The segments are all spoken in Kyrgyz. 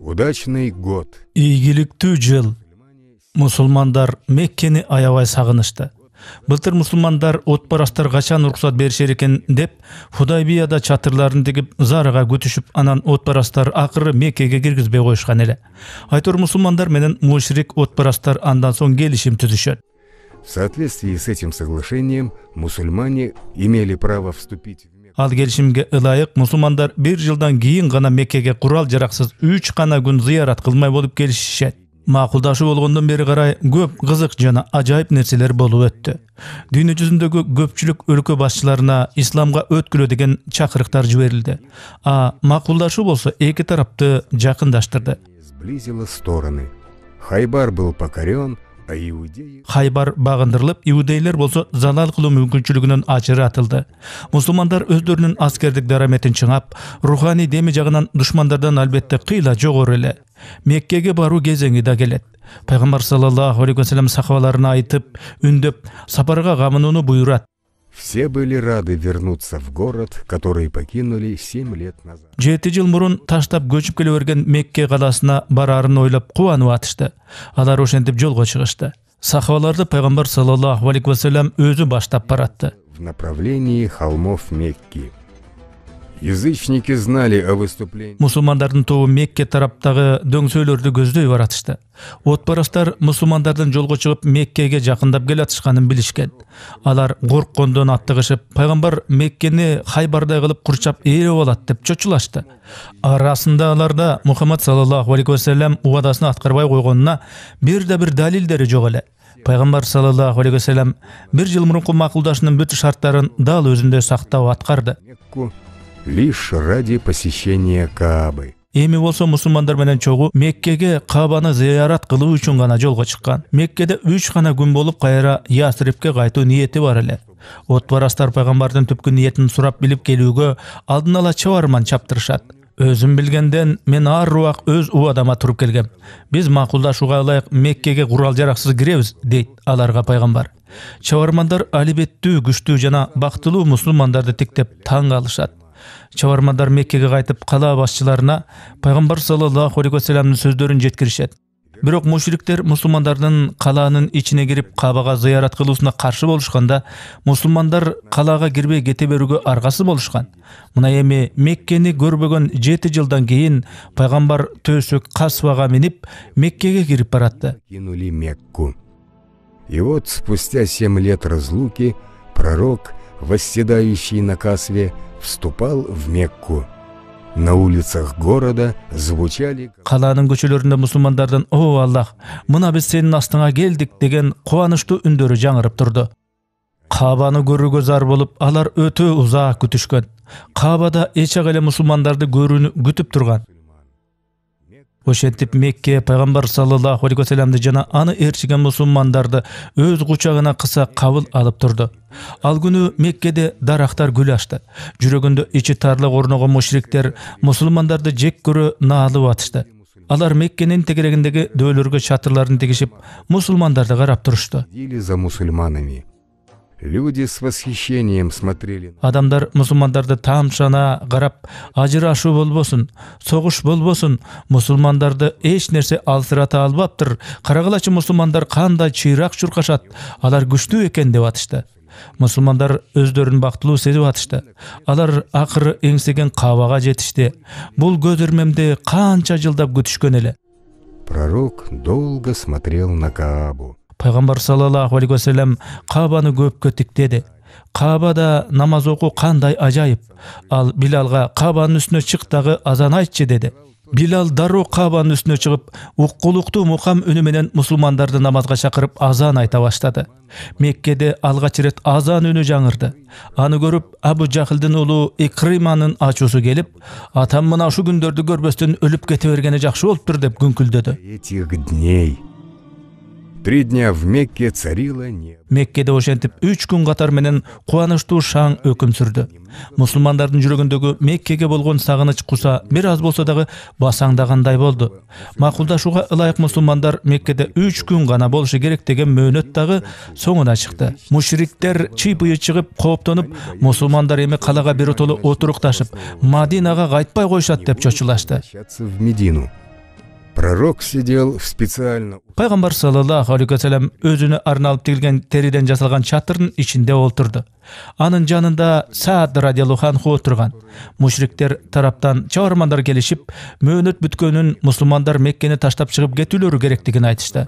Удачный год. Ийгиликтүү жыл. Мусулмандар Меккени аябай сагынышты. Былтыр мусулмандар отпарастар качан уруксат беришер экен деп Худайбияда чатырларын тигип зарыга күтүшүп, анан отпарастар акыры Меккеге киргизбей коюшкан эле. Айтор мусулмандар менен мушрик отпарастар андан соң келишим түзүшөт. В соответствии с этим соглашением мусульмане имели право вступить в Мекку. Ал келишимге ылайык мусулмандар бир жылдан кийин гана Меккеге курал жараксыз 3 гана күн зыярат кылмай болуп келишишет. Макулдашуу болгондон бери карай көп кызык жана ажайып нерселер болуп өттү. Дүйнө жүзүндөгү көпчүлүк өлкө башчыларына исламга өткүлө деген чакырыктар жиберилди. Макулдашуу болсо эки тарапты жакындаштырды. Сблизило стороны. Хайбар был покорен, а иудеи... Хайбар багындырылып, иудейлер болсо залал кылуу мүмкүнчүлүгүнөн ажыратылды. Мусулмандар өздөрүнүн аскердик дараметин чыңап, руханий деми жагынан душмандардан албетте кыйла жогору эле. Меккеге баруу кезеңи да келет. Пайгамбар саллаллаху алейхи ва саллям сахабаларына айтып, үндөп, сапарга камынууну буйрат. Все были рады вернуться в город, который покинули 7 лет назад. 7 жыл мурун таштап көчүп келе берген Мекке каласына бараарын ойлоп кубанып атышты. Алар ошентип жолго чыгышты. Сахабаларды Пайгамбар саллаллаху алейхи ва саллям өзү баштап баратты. В направлении холмов Мекки. Язычники знали о выступлении. Мусулмандардын тобу Мекке тараптагы дөңсөөлөрдү көздөй баратышты. Отпарастар мусулмандардын жолго чыгып Меккеге жакындап келатышканын билишкен. Алар корккондон аттыгышып, Пайгамбар Меккени Хайбардай кылып курчап ээреп алат деп чочулашты. Арасында аларда Мухаммад саллаллаху алейхи ва саллям убадасын аткарбай койгонуна бир далилдери жок эле. Пайгамбар саллаллаху алейхи ва саллям бир жыл мурунку макулдашуунун бүт шарттарын дал өзүндө сактап аткарды. Лишь ради посещения Каабы. Эми болсо мусулмандар менен чогуу Меккеге Каабаны зыярат кылуу үчүн гана жолго чыккан. Меккеде 3 гана күн болуп кайра Ясрибке кайтуу ниети бар эле. Отпарастар пайгамбардын түпкү ниетин сурап билип келүүгө алдын ала чабарман чаптырышат. Өзүм билгенден мен ар убак өз убадама туруп келгем. Биз макулдашууга ылайык Меккеге курал жараксыз киребиз, дейт аларга пайгамбар. Чабармандар алибеттүү, күчтүү жана бактылуу мусулмандарды тиктеп таң калышат. Чабармандар Меккеге кайтып кала башчыларына Пайгамбар саллаллаху алейхи ва салламдын сөздөрүн жеткиришет. Бирок мушриктер мусулмандардын калаанын ичине кирип Каабага зыярат кылуусуна каршы болушканда, мусулмандар калаага кирбей кете берүүгө аргасыз болушкан. Мына эми Меккени көрбөгөн 7 жылдан кийин Пайгамбар төсөк Касвага минип Меккеге кирип баратты. Кинули Мекку. И вот спустя 7 лет разлуки пророк, восседающий на Касве, вступал в Мекку. На улицах города звучали... Калаанын көчөлөрүндө мусулмандардын «О Аллах, мына биз сенин астыңа келдик» деген кубанычтуу үндөрү жаңырып турду. Каабаны көрүүгө зар болуп, алар өтө узак күтүшкөн. Каабада эчак эле мусулмандарды көрүүнү күтүп турган. Ошентип Мекке Пайгамбар саллаллаху алейхи ва салламды жана аны ээрчиген мусулмандарды өз кучагына кыса кабыл алып турду. Ал күнү Меккеде дарактар гүл ачты. Жүрөгүндө ичи тарлык орногон мушриктер мусулмандарды жек көрө наалып атышты. Алар Меккенин тегерегиндеги дөөлөргө чатырларын тигишип, мусулмандарды карап турушту. За мусульманами. Люди с восхищением смотрели. Адамдар мусулмандарды тамшана карап, ажырашуу болбосун, согуш болбосун, мусулмандарды эч нерсе алсырата албаптыр. Карагылачы мусулмандар кандай чыйрак чуркашат, алар күчтүү экен деп атышты. Мусулмандар өздөрүн бактылуу сезип атышты. Алар акыры эңсеген Каабага жетишти. Бул көз ирмемди канча жылдап күтүшкөн эле. Пророк долго смотрел на Каабу. Пайгамбар саллаллаху алейхи ва саллям Каабаны көпкө тиктеди. Каабада намаз окуу кандай ажайып. Ал Билалга Каабанын үстүнө чык дагы азан айтчы деди. Билал дароо Каабанын үстүнө чыгып, уккулуктуу мукам үнү менен мусулмандарды намазга чакырып азан айта баштады. Меккеде алгач ирет азан үнү жаңырды. Аны көрүп Абу Жахилдин уулу Икриманын ачуусу келип, атам мына ушу күндөрдү көрбөстөн өлүп кете бергени жакшы болуптур деп күңкүлдөдү. Этих дней 3 дня в Мекке царило небо. Меккеде ошентип 3 күн катар менен кубанычтуу шаң өкүм сүрдү. Мусулмандардын жүрөгүндөгү Меккеге болгон сагыныч куса бир аз болсо дагы басаңдагандай болду. Макулдашууга ылайык мусулмандар Меккеде 3 күн гана болушу керек деген мөөнөт дагы соңуна чыкты. Мушриктер чыйпыйы чыгып, кооптонуп, мусулмандар эми калага биротоло отурукташып, Мадинага кайтпай коюшат деп чочулашты. Пророк сидел в специально... Пайгамбар саллаллаху алейхи ва саллям өзүнө арналып тигилген териден жасалган чатырдын ичинде олтурду. Анын жанында Саад радиаллаху анху отурган. Мушриктер тараптан чабармандар келишип, мөөнөт бүткөнүн мусулмандар Меккени таштап чыгып кетүүлөрү керектигин айтышты.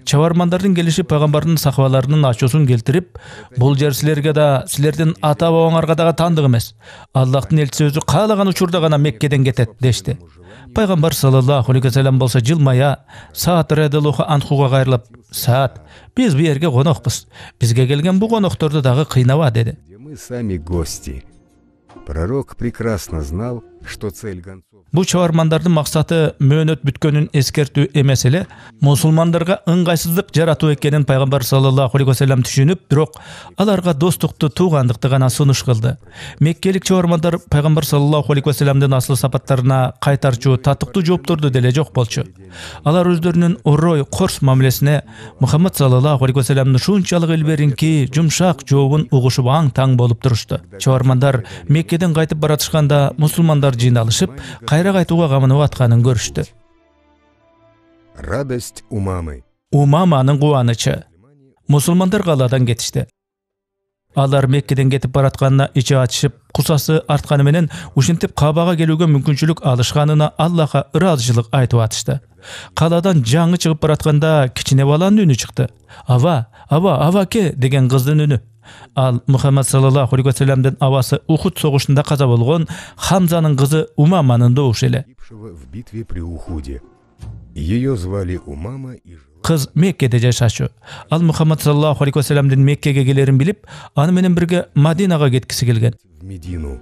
Чабармандардын келиши пайгамбардын сахабаларынын ачуусун келтирип, бул жер силерге да, силердин ата бабаңарга дагы таандык эмес. Аллахтын элчиси өзү каалаган учурда гана Меккеден кетет дешти. Пайгамбар саллаллаху алейхи ва саллям болсо жылмая Саад радиаллаху анхуга кайрылып, "Саад, биз бу жерге конокпуз. Бизге келген бу конокторду дагы кыйнаба" деди. Мы сами гости. Пророк прекрасно знал, что цель гонцов... Бу чабармандардын максаты мөөнөт бүткөнүн эскертүү эмес эле, мусулмандарга ыңгайсыздык жаратуу экенин пайгамбар саллаллаху алейхи ва саллям түшүнүп, бирок аларга достукту, туугандыкты гана сунуш кылды. Меккелик чабармандар пайгамбар саллаллаху алейхи ва саллямдын асыл сапаттарына кайтарчу татыктуу жоопторду деле жок болчу. Алар өздөрүнүн орой, корс мамилесине Мухаммад саллаллаху алейхи ва саллямдын шунчалык илберинки, жумшак жообун угушуп аң-таң болуп турушту. Чабармандар Меккеден кайтып баратышканда мусулмандар жыйналышып, кайра кайтууга камынып атканын көрүштү. Радость Умамы. Умаманын кубанычы. Мусулмандар калаадан кетишти. Алар Меккеден кетип баратканына ичи ачышып, кусасы артканы менен ушинтип Кабага келүүгө мүмкүнчүлүк алышканына Аллахка ыраазычылык айтып атышты. Калаадан жаңы чыгып баратканда кичине баланын үнү чыкты. Аваке" деген кыздын үнү. Ал Мухаммад саллаллаху алейхи ва саллямдын абасы Ухуд согушунда каза болгон Хамзанын кызы Умаманын добушу эле. В битве при Ухуде. Ее звали Умама и... Кыз Меккеде жашачу. Ал Мухаммад саллаллаху алейхи ва саллямдын Меккеге келерин билип, аны менен бирге Мадинага кеткиси келген. В Медину.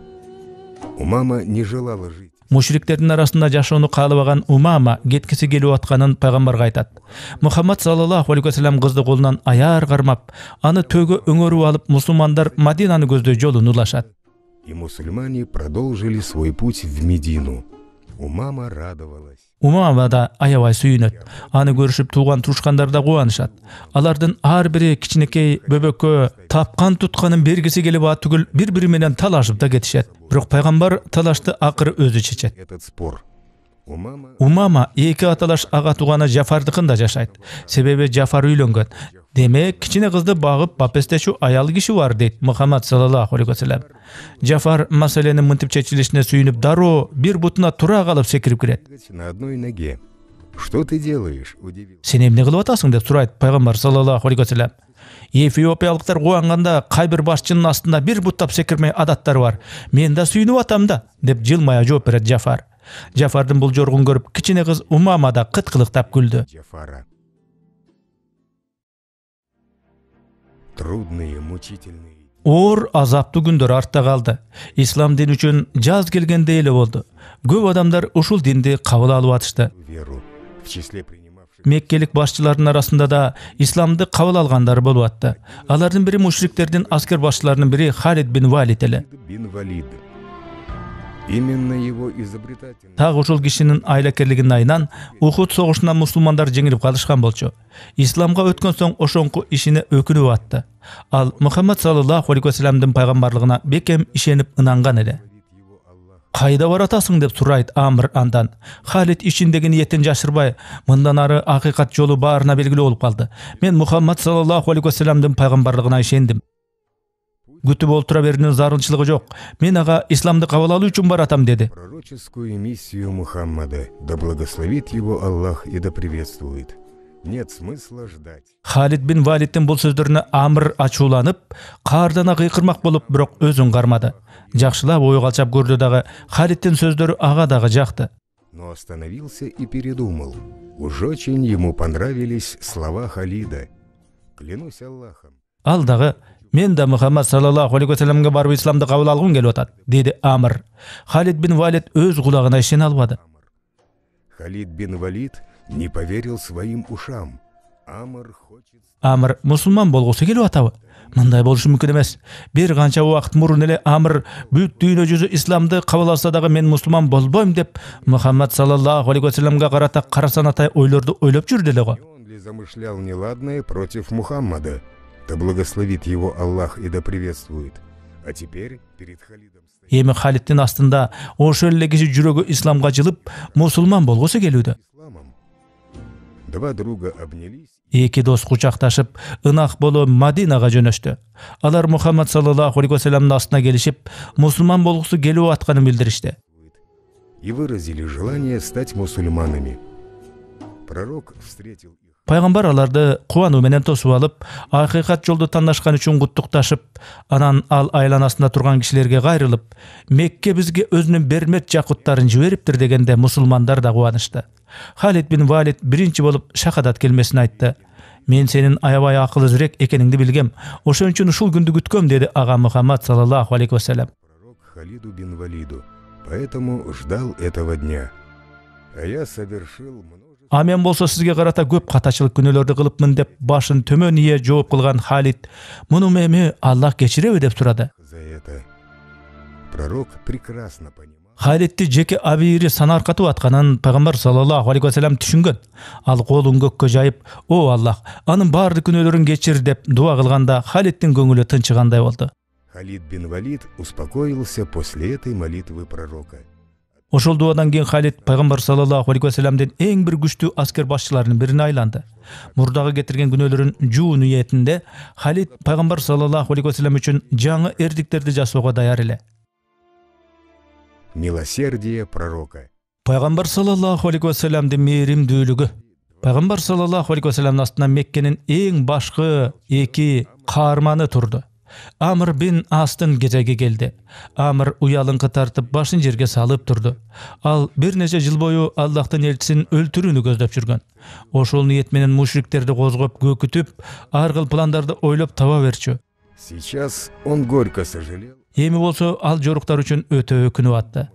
Умама не желала жить. Мушриктердин арасында жашоону каалабаган Умама кеткиси келип атканын пайгамбарга айтат. Мухаммад саллаллаху алейхи ва саллям кызды колунан аяр кармап, аны төөгө өңөрүп алып, мусулмандар Мадинаны көздөй жолун улашат. И мусульмане продолжили свой путь в Медину. Умама радовалась. Умама да аябай сүйүнөт. Аны көрүшүп тууган турушкандар да кубанышат. Алардын ар бири кичинекей бөбөккө тапкан тутканын бергиси келип түгүл бири-бири менен талашып да кетишет. Бирок пайгамбар талашты акыры өзү чечет. Этот спор. Умама эки аталаш ага тууганы Жафардыкында жашайт. Себеби Жафар үйлөнгөн. Демек, кичине кызды багып бапестечу аял киши бар дейт Мухаммад саллаллаху алейхи ва саллям. Жафар маселенин мынтип чечилишине сүйүнүп дароо бир бутуна тура калып секирип кирет. На одной ноге. Что ты делаешь? Сен эмне кылып атасың деп сурайт пайгамбар саллаллаху алейхи ва саллям. Эфиопиялыктар кубанганда кайбир башчынын астында бир буттап секирмей адаттары бар. Мен да сүйүнүп атам да деп жылмая жооп берет Жафар. Жафардын бул жоргун көрүп кичине кыз Умама да кыткылыктап күлдү. Трудные, мучительные. Оор азаптуу күндөр артта калды. Ислам дини үчүн жаз келгендей эле болду. Көп адамдар ушул динди кабыл алып атышты. Меккелик башчылардын арасында да исламды кабыл алгандар болуп атты. Алардын бири мушриктердин аскер башчыларынын бири Халид бин Валид эле. Именно его изобретательность. Так ушул кишинин айлакерлигинин айынан Ухуд согушунан мусулмандар жеңилип калышкан болчу. Исламга өткөн соң ошоңку ишине өкүнүп атты. Ал Мухаммад саллаллаху алейхи ва саллямдын пайгамбарлыгына бекем ишенип ынанган эле. Кайда баратасың деп сурайт Амр андан. Халид ичиндеги ниетин жашырбай, мындан ары акыйкат жолу баарына белгилүү болуп калды. Мен Мухаммад саллаллаху алейхи ва саллямдын пайгамбарлыгына ишендим. Күтүп олтура берүүнүн зарылчылыгы жок. Мен ага исламды кабыл алуу үчүн баратам деди. Пророческую миссию Мухаммада, да благословит его Аллах и да приветствует. Нет смысла ждать. Халид бин Валидтин бул сөздөрүнө Амр ачууланып, каардан кыйкырмак болуп, бирок өзүн кармады. Жакшылап ой калчап көрдү дагы, Халидтин сөздөрү ага дагы жакты. Но остановился и передумал. Уж очень ему понравились слова Халида. Клянусь Аллахом. Ал дагы мен да Мухаммад саллаллаху алейхи ва саллямга барып исламды кабыл алгым келип атат, деди Амр. Халид бин Валид өз кулагына ишене албады. Халид бин Валид не поверил своим ушам. Амр мусулман болгусу келип атабы? Мындай болушу мүмкүн эмес. Бир канча убакыт мурун эле Амр бүт дүйнө жүзү исламды кабыл алса дагы мен мусулман болбойм деп Мухаммад саллаллаху алейхи ва саллямга карата карасанатай ойлорду ойлоп жүрдү эле го. Он ли замышлял неладное против Мухаммада? Да благословит его Аллах и да приветствует. А теперь перед Халидом стоит. Эми Халидтин астында ошол эле киши жүрөгү исламга жылып, мусулман болгусу келүүдө. Два друга обнялись. Эки дос кучакташып, ынак болуп Мадинага жөнөштү. Алар Мухаммад саллаллаху алейхи вассаламдын астына келишип, мусулман болгусу келип атканын билдиришти. И выразили желание стать мусульманами. Пророк встретил их. Пайгамбар аларды кубануу менен тосуп алып, акыйкат жолду тандашкан үчүн куттукташып, анан ал айланасында турган кишилерге кайрылып, Мекке бизге өзүнүн бермет жакуттарын жибериптир дегенде мусулмандар да кубанышты. Халид бин Валид биринчи болуп шахадат келмесин айтты. Мен сенин аябай акылдыраак экениңди билгем. Ошон үчүн ушул күндү күткөм, деди ага Мухаммад саллаллаху алейхи вассалам. Пророк Халиду бин Валиду, поэтому ждал этого дня. А я совершил множество... А мен болсо сизге карата көп катачылык күнөөлөрдү кылыпмын деп башын төмөн ие жооп кылган Халид, муну мени Аллах кечиреби деп сурады. За это пророк прекрасно понимал. Халидти жеке абийири санаркатып атканын пайгамбар саллаллаху алейхи вассалам түшүнгөн. Ал колун көккө жайып, "О Аллах, анын баардык күнөөлөрүн кечир" деп дуа кылганда Халидтин көңүлү тынчыгандай болду. Халид бин Валид успокоился после этой молитвы пророка. Ошол дуадан кийин Халид пайгамбар саллаллаху алейхи вассаламдын эң бир күчтүү аскер башчыларынын бирине айланды. Мурдагы кетирген күнөөлөрүн жуу ниетинде Халид пайгамбар саллаллаху алейхи вассалам үчүн жаңы эрдиктерди жасоого даяр эле. Милосердие пророка. Пайгамбар саллаллаху алейхи вассаламдын мээримдүүлүгү. Пайгамбар саллаллаху алейхи вассаламдын астына Меккенин эң башкы эки каарманы турду. Амр бин Астын кезеги келди. Амр уялыңкы тартып башын жерге салып турду. Ал бир нече жыл бою Аллахтын элчисин өлтүрүүнү көздөп жүргөн. Ошол ниет менен мушриктерди козгоп көкүтүп, ар кыл пландарды ойлоп таба берчү. Сейчас он горько сожалел. Эми болсо ал жоруктар үчүн өтө өкүнүп атты.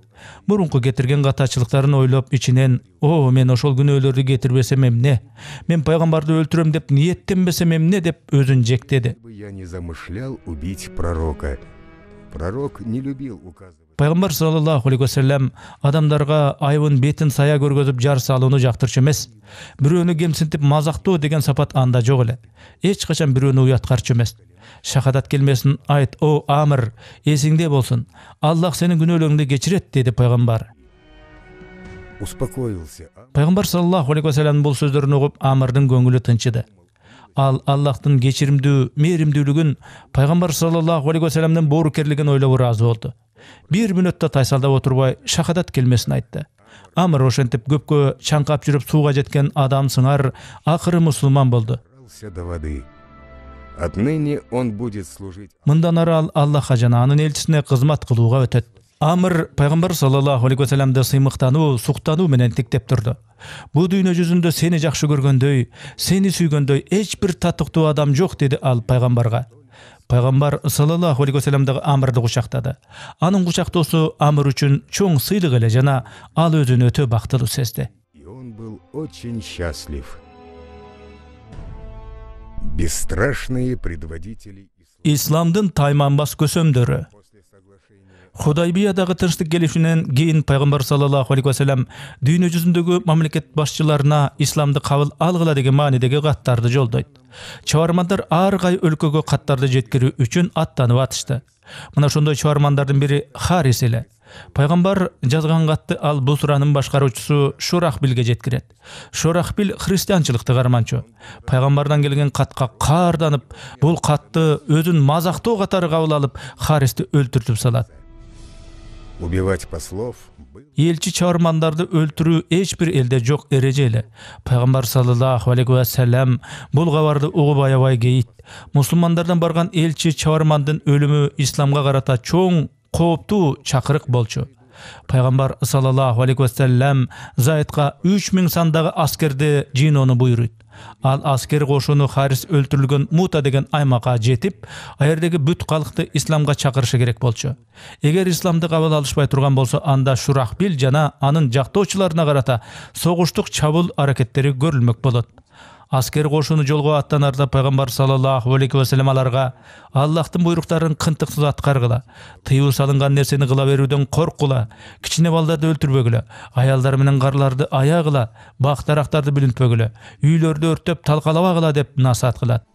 Мурунку кетирген катачылыктарын ойлоп ичинен, "О, мен ошол күнөөлөрдү кетирбесем эмне? Мен пайгамбарды өлтүрөм деп ниеттенбесем эмне?" деп өзүн жектеди. Я не замышлял убить пророка. Пророк не любил указывать. Пайгамбар саллаллаху алейхи вассалам адамдарга айбын бетин сая көргөзүп жар салууну жактырчу эмес. Бирөөнү кемсинтип мазактоо деген сапат анда жок эле. Эч качан бирөөнү уяткарчу эмес. Шахадат келмесин айт, "О Амр, эсиңде болсун. Аллах сенин күнөөлөрүңдү кечирет", деди пайгамбар. Успокоился. Пайгамбар саллаллаху алейхи вассаламдын бул сөздөрүн угуп Амрдын көңүлү тынчыды. Ал Аллахтын кечиримдүү, мээримдүүлүгүн, пайгамбар саллаллаху алейхи вассаламдын боорукерлигин ойлоп ыраазы болду. Бир мүнөттө тайсалдап отурбай шахадат келмесин айтты. Амр ошентип көпкө чаңкап жүрүп сууга жеткен адам сыңар акыры мусулман болду. Отныне он будет служить. Мындан ары ал Аллахка жана анын элчисине кызмат кылууга өтөт. Амр пайгамбар саллаллаху алейхи вассаламды сыймыктануу, суктануу менен тиктеп турду. Бу дүйнө жүзүндө сени жакшы көргөндөй, сени сүйгөндөй эч бир татыктуу адам жок, деди ал пайгамбарга. Пайгамбар саллаллаху алейхи вассалам дагы Амрды кучактады. Анын кучактоосу Амр үчүн чоң сыйлык эле жана ал өзүн өтө бактылуу сезди. И он был очень счастлив. Бесстрашные предводители Исламдын тайманбас көсөмдөрү. Худайбиядагы тынчтык келишүүнөн кийин пайгамбар саллаллаху алейхи вассалам дүйнө жүзүндөгү мамлекет башчыларына исламды кабыл алгыла деген маанидеги каттарды жолдойт. Чабармандар ар кай өлкөгө каттарды жеткирүү үчүн аттанып атышты. Мына ошондой чабармандардын бири Харис эле. Пайгамбар жазган катты ал Бусранын башкаруучусу Шурахбилге жеткирет. Шурахбил христианчылыкты карманчу. Пайгамбардан келген катка каарданып, бул катты өзүн мазактоо катары кабыл алып, Харисти өлтүртүп салат. Убивать послов. Элчи чабармандарды өлтүрүү эч бир элде жок эреже эле. Пайгамбар саллаллаху алейхи вассалам бул кабарды угуп аябай кейит. Мусулмандардан барган элчи чабармандын өлүмү исламга карата чоң кооптуу чакырык болчу. Пайгамбар саллаллаху алейхи вассалам Заидка 3000 сандагы аскерди жыйноону буйруйт. Ал аскер кошуну Харис өлтүрүлгөн Мута деген аймакка жетип, аердеги бүт калкты исламга чакырышы керек болчу. Эгер исламды кабыл алышпай турган болсо, анда Шурахбил жана анын жактоочуларына карата согуштук чабуул аракеттери көрүлмөк болот. Аскер кошуну жолго аттанарда пайгамбар саллаллаху алейхи вассалам аларга Аллахтын буйруктарын кынтыксыз аткаргыла, тыюу салынган нерсени кыла берүүдөн корккула, кичине балдарды өлтүрбөгүлө, аялдар менен карларды аягыла, бак-дарактарды бүлүнтпөгүлө, үйлөрдү өрттөп талкалабагыла деп насаат кылат.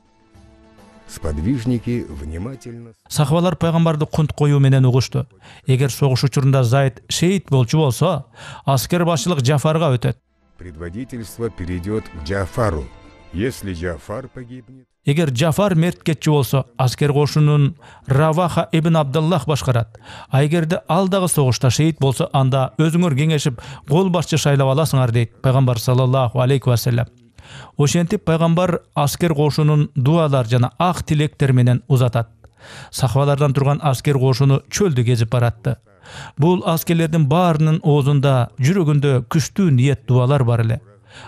Сподвижники внимательно. Сахабалар пайгамбарды кунт коюу менен угушту. Эгер согуш учурунда Заид шейит болчу болсо, аскер башчылык Жафарга өтөт. Предводительство перейдет к Джафару. Если Джафар погибнет... Эгер Джафар мерт кетчи болсо, аскер кошунун Раваха ибн Абдаллах башкарат. А эгерде ал дагы согушта шейит болсо, анда өзүңөр кеңешип кол башчы шайлап аласыңар, дейт пайгамбар саллаллаху алейхи ва саллям. Ошентип пайгамбар аскер кошунун дуалар жана ак тилектер менен узатат. Сахабалардан турган аскер кошуну чөлдү кезип баратты. Бул аскерлердин баарынын оозунда, жүрөгүндө күчтүү ниет дуалар бар эле.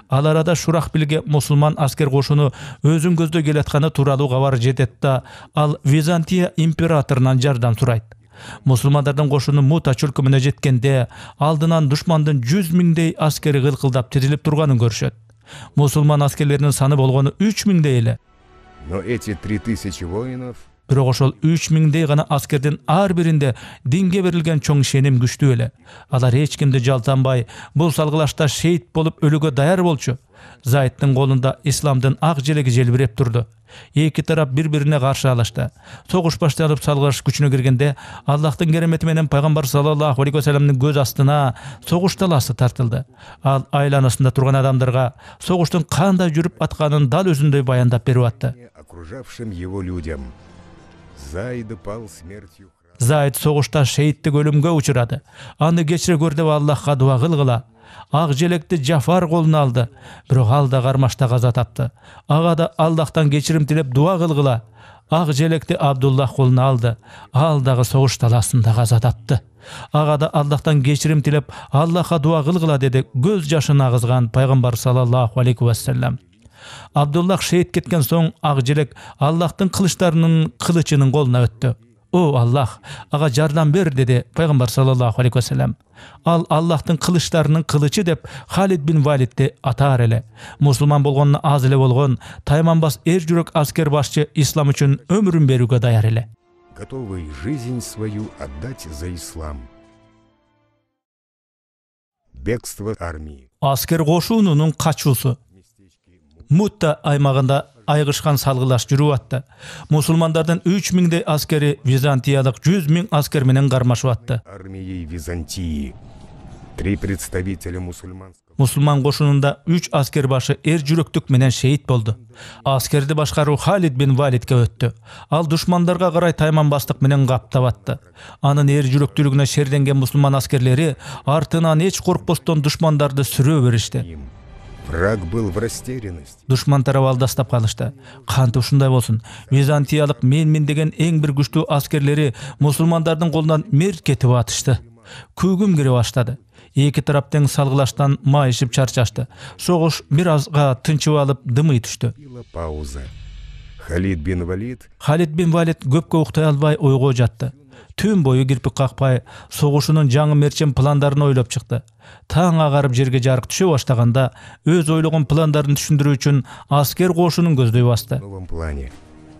Ал арада Шурахбилге мусулман аскер кошуну өзүн көздөй келатканы тууралуу кабар жетет да, ал Византия императорунан жардам сурайт. Мусулмандардын кошуну Мута чөлкөмүнө жеткенде, алдынан душмандын 100 миңдей аскери кылкылдап тизилип турганын көрүшөт. Мусулман аскерлеринин саны болгону 3 миңдей эле. Но эти 3000 воинов... Бирок ошол 3 миңдей гана аскердин ар биринде динге берилген чоң ишеним күчтүү эле. Алар эч кимди жалтанбай, бул салгылашта шейит болуп өлүүгө даяр болчу. Зайдтын колунда исламдын ак желеги желбиреп турду. Эки тарап бири-бирине каршы алышты. Согуш башталып салгылаш күчүнө киргенде, Аллахтын керемети менен пайгамбар саллаллаху алейхи ва салламдын көз астына согуш таласы тартылды. Ал айланасында турган адамдарга согуштун кандай жүрүп атканын дал өзүндөй баяндап берип атты. Окружавшим его людям. Зайд пал смертью. Зайд согушта шейиттик өлүмгө учурады. Аны кечире көр деп Аллахка дуа кылгыла. Ак желекти Джафар колуна алды, бирок ал да кармашта каза тапты. Ага да Аллахтан кечирим тилеп дуа кылгыла. Ак желекти Абдуллах колуна алды, ал дагы согуш таласында каза тапты. Ага да Аллахтан кечирим тилеп Аллахка дуа кылгыла, деди көз жашын агызган пайгамбар саллаллаху алейхи ва саллям. Абдуллах шейит кеткен соң ак желек Аллахтын кылычтарынын кылычынын колуна өттү. О Аллах, ага жардам бер, деди пайгамбар саллаллаху алейхи ва саллям. Ал Аллахтын кылычтарынын кылычы деп Халид бин Валидти атаар эле. Мусулман болгонуна аз эле болгон тайманбас эр жүрөк аскер башчы ислам үчүн өмүрүн берүүгө даяр эле. Готовый жизнь свою отдать за ислам. Бегство армии. Аскер кошунунун качуусу. Мутта аймагында айгышкан салгылаш жүрүп атты. Мусулмандардын 3 миңдей аскери Византиялык 100 миң аскер менен кармашып атты. Армией Византии. 3 представителя мусульманского. Мусулман кошунунда 3 аскер башы эр жүрөктүк менен шейит болду. Аскерди башкаруу Халид бин Валидке өттү. Ал душмандарга карай тайманбастык менен каптап атты. Анын эр жүрөктүүлүгүнө шерленген мусулман аскерлери артынан эч коркпостон душмандарды сүрөө беришти. Враг был в растерянности. Душман тарабы алдастап калышты. Кантип ушундай болсун? Византиялык мен деген эң бир күчтүү аскерлери мусулмандардын колунан мерт кетип атышты. Көгүм кире баштады. Эки тарап тең салгылаштан майышып чарчашты. Согуш бир азга тынчып алып дымый түштү. Пауза. Халид бин Валид көпкө уктай албай ойго жатты. Түн бою кирпик какпай, согушунун жаңы мерчем пландарын ойлоп чыкты. Таң агарып жерге жарык түшө баштаганда, өз ойлогон пландарын түшүндүрүү үчүн аскер кошунун көздөй басты. в новом плане.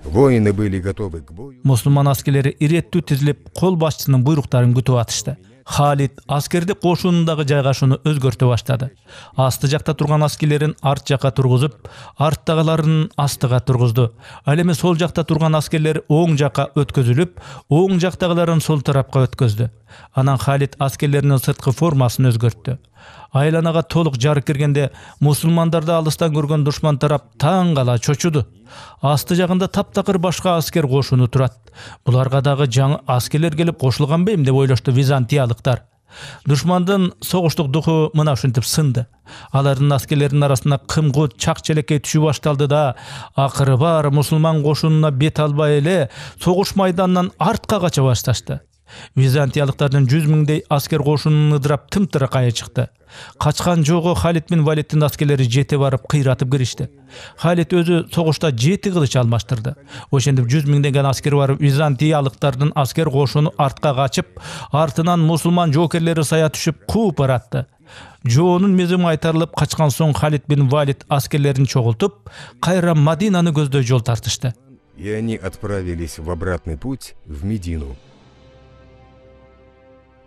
Воины были готовы к бою. Мусулман аскерлери иреттүү тизилип, кол башчысынын буйруктарын күтүп атышты. Халид аскерди кошунундагы жайгашууну өзгөртө баштады. Асты жакта турган аскерлерин арт жакка тургузуп, арттагыларын астыга тургузду. Ал эми сол жакта турган аскерлер оң жакка өткөзүлүп, оң жактагыларын сол тарапка өткөздү. Анан Халид аскерлеринин сырткы формасын өзгөрттү. Айланага толук жарык киргенде мусулмандарды алыстан көргөн душман тарап таң кала чочуду. Асты жагында таптакыр башка аскер кошуну турат. Буларга дагы жаңы аскерлер келип кошулганбейм деп ойлошту византиялыктар. Душмандын согуштук духу мына ушинтип сынды. Алардын аскерлеринин арасына кымкут чак челекей түшүп башталды да, акыры баары мусулман кошунуна бет албай эле согуш майданынан артка кача башташты. Византиялыктардын 100 миңдей аскер кошунун ыдырап тымтыракайы чыкты. Качкан жогу Халид бин Валидтин аскерлери жете барып кыйратып киришти. Халид өзү согушта 7 кылыч алмаштырды. Ошентип 100 миңдеген аскер барып византиялыктардын аскер кошуну артка качып, артынан мусулман жоокерлери сая түшүп кууп баратты. Жоонун мезими айтарылып качкан соң Халид бин Валид аскерлерин чогултуп, кайра Мадинаны көздөй жол тартышты. И они отправились в обратный путь в Медину.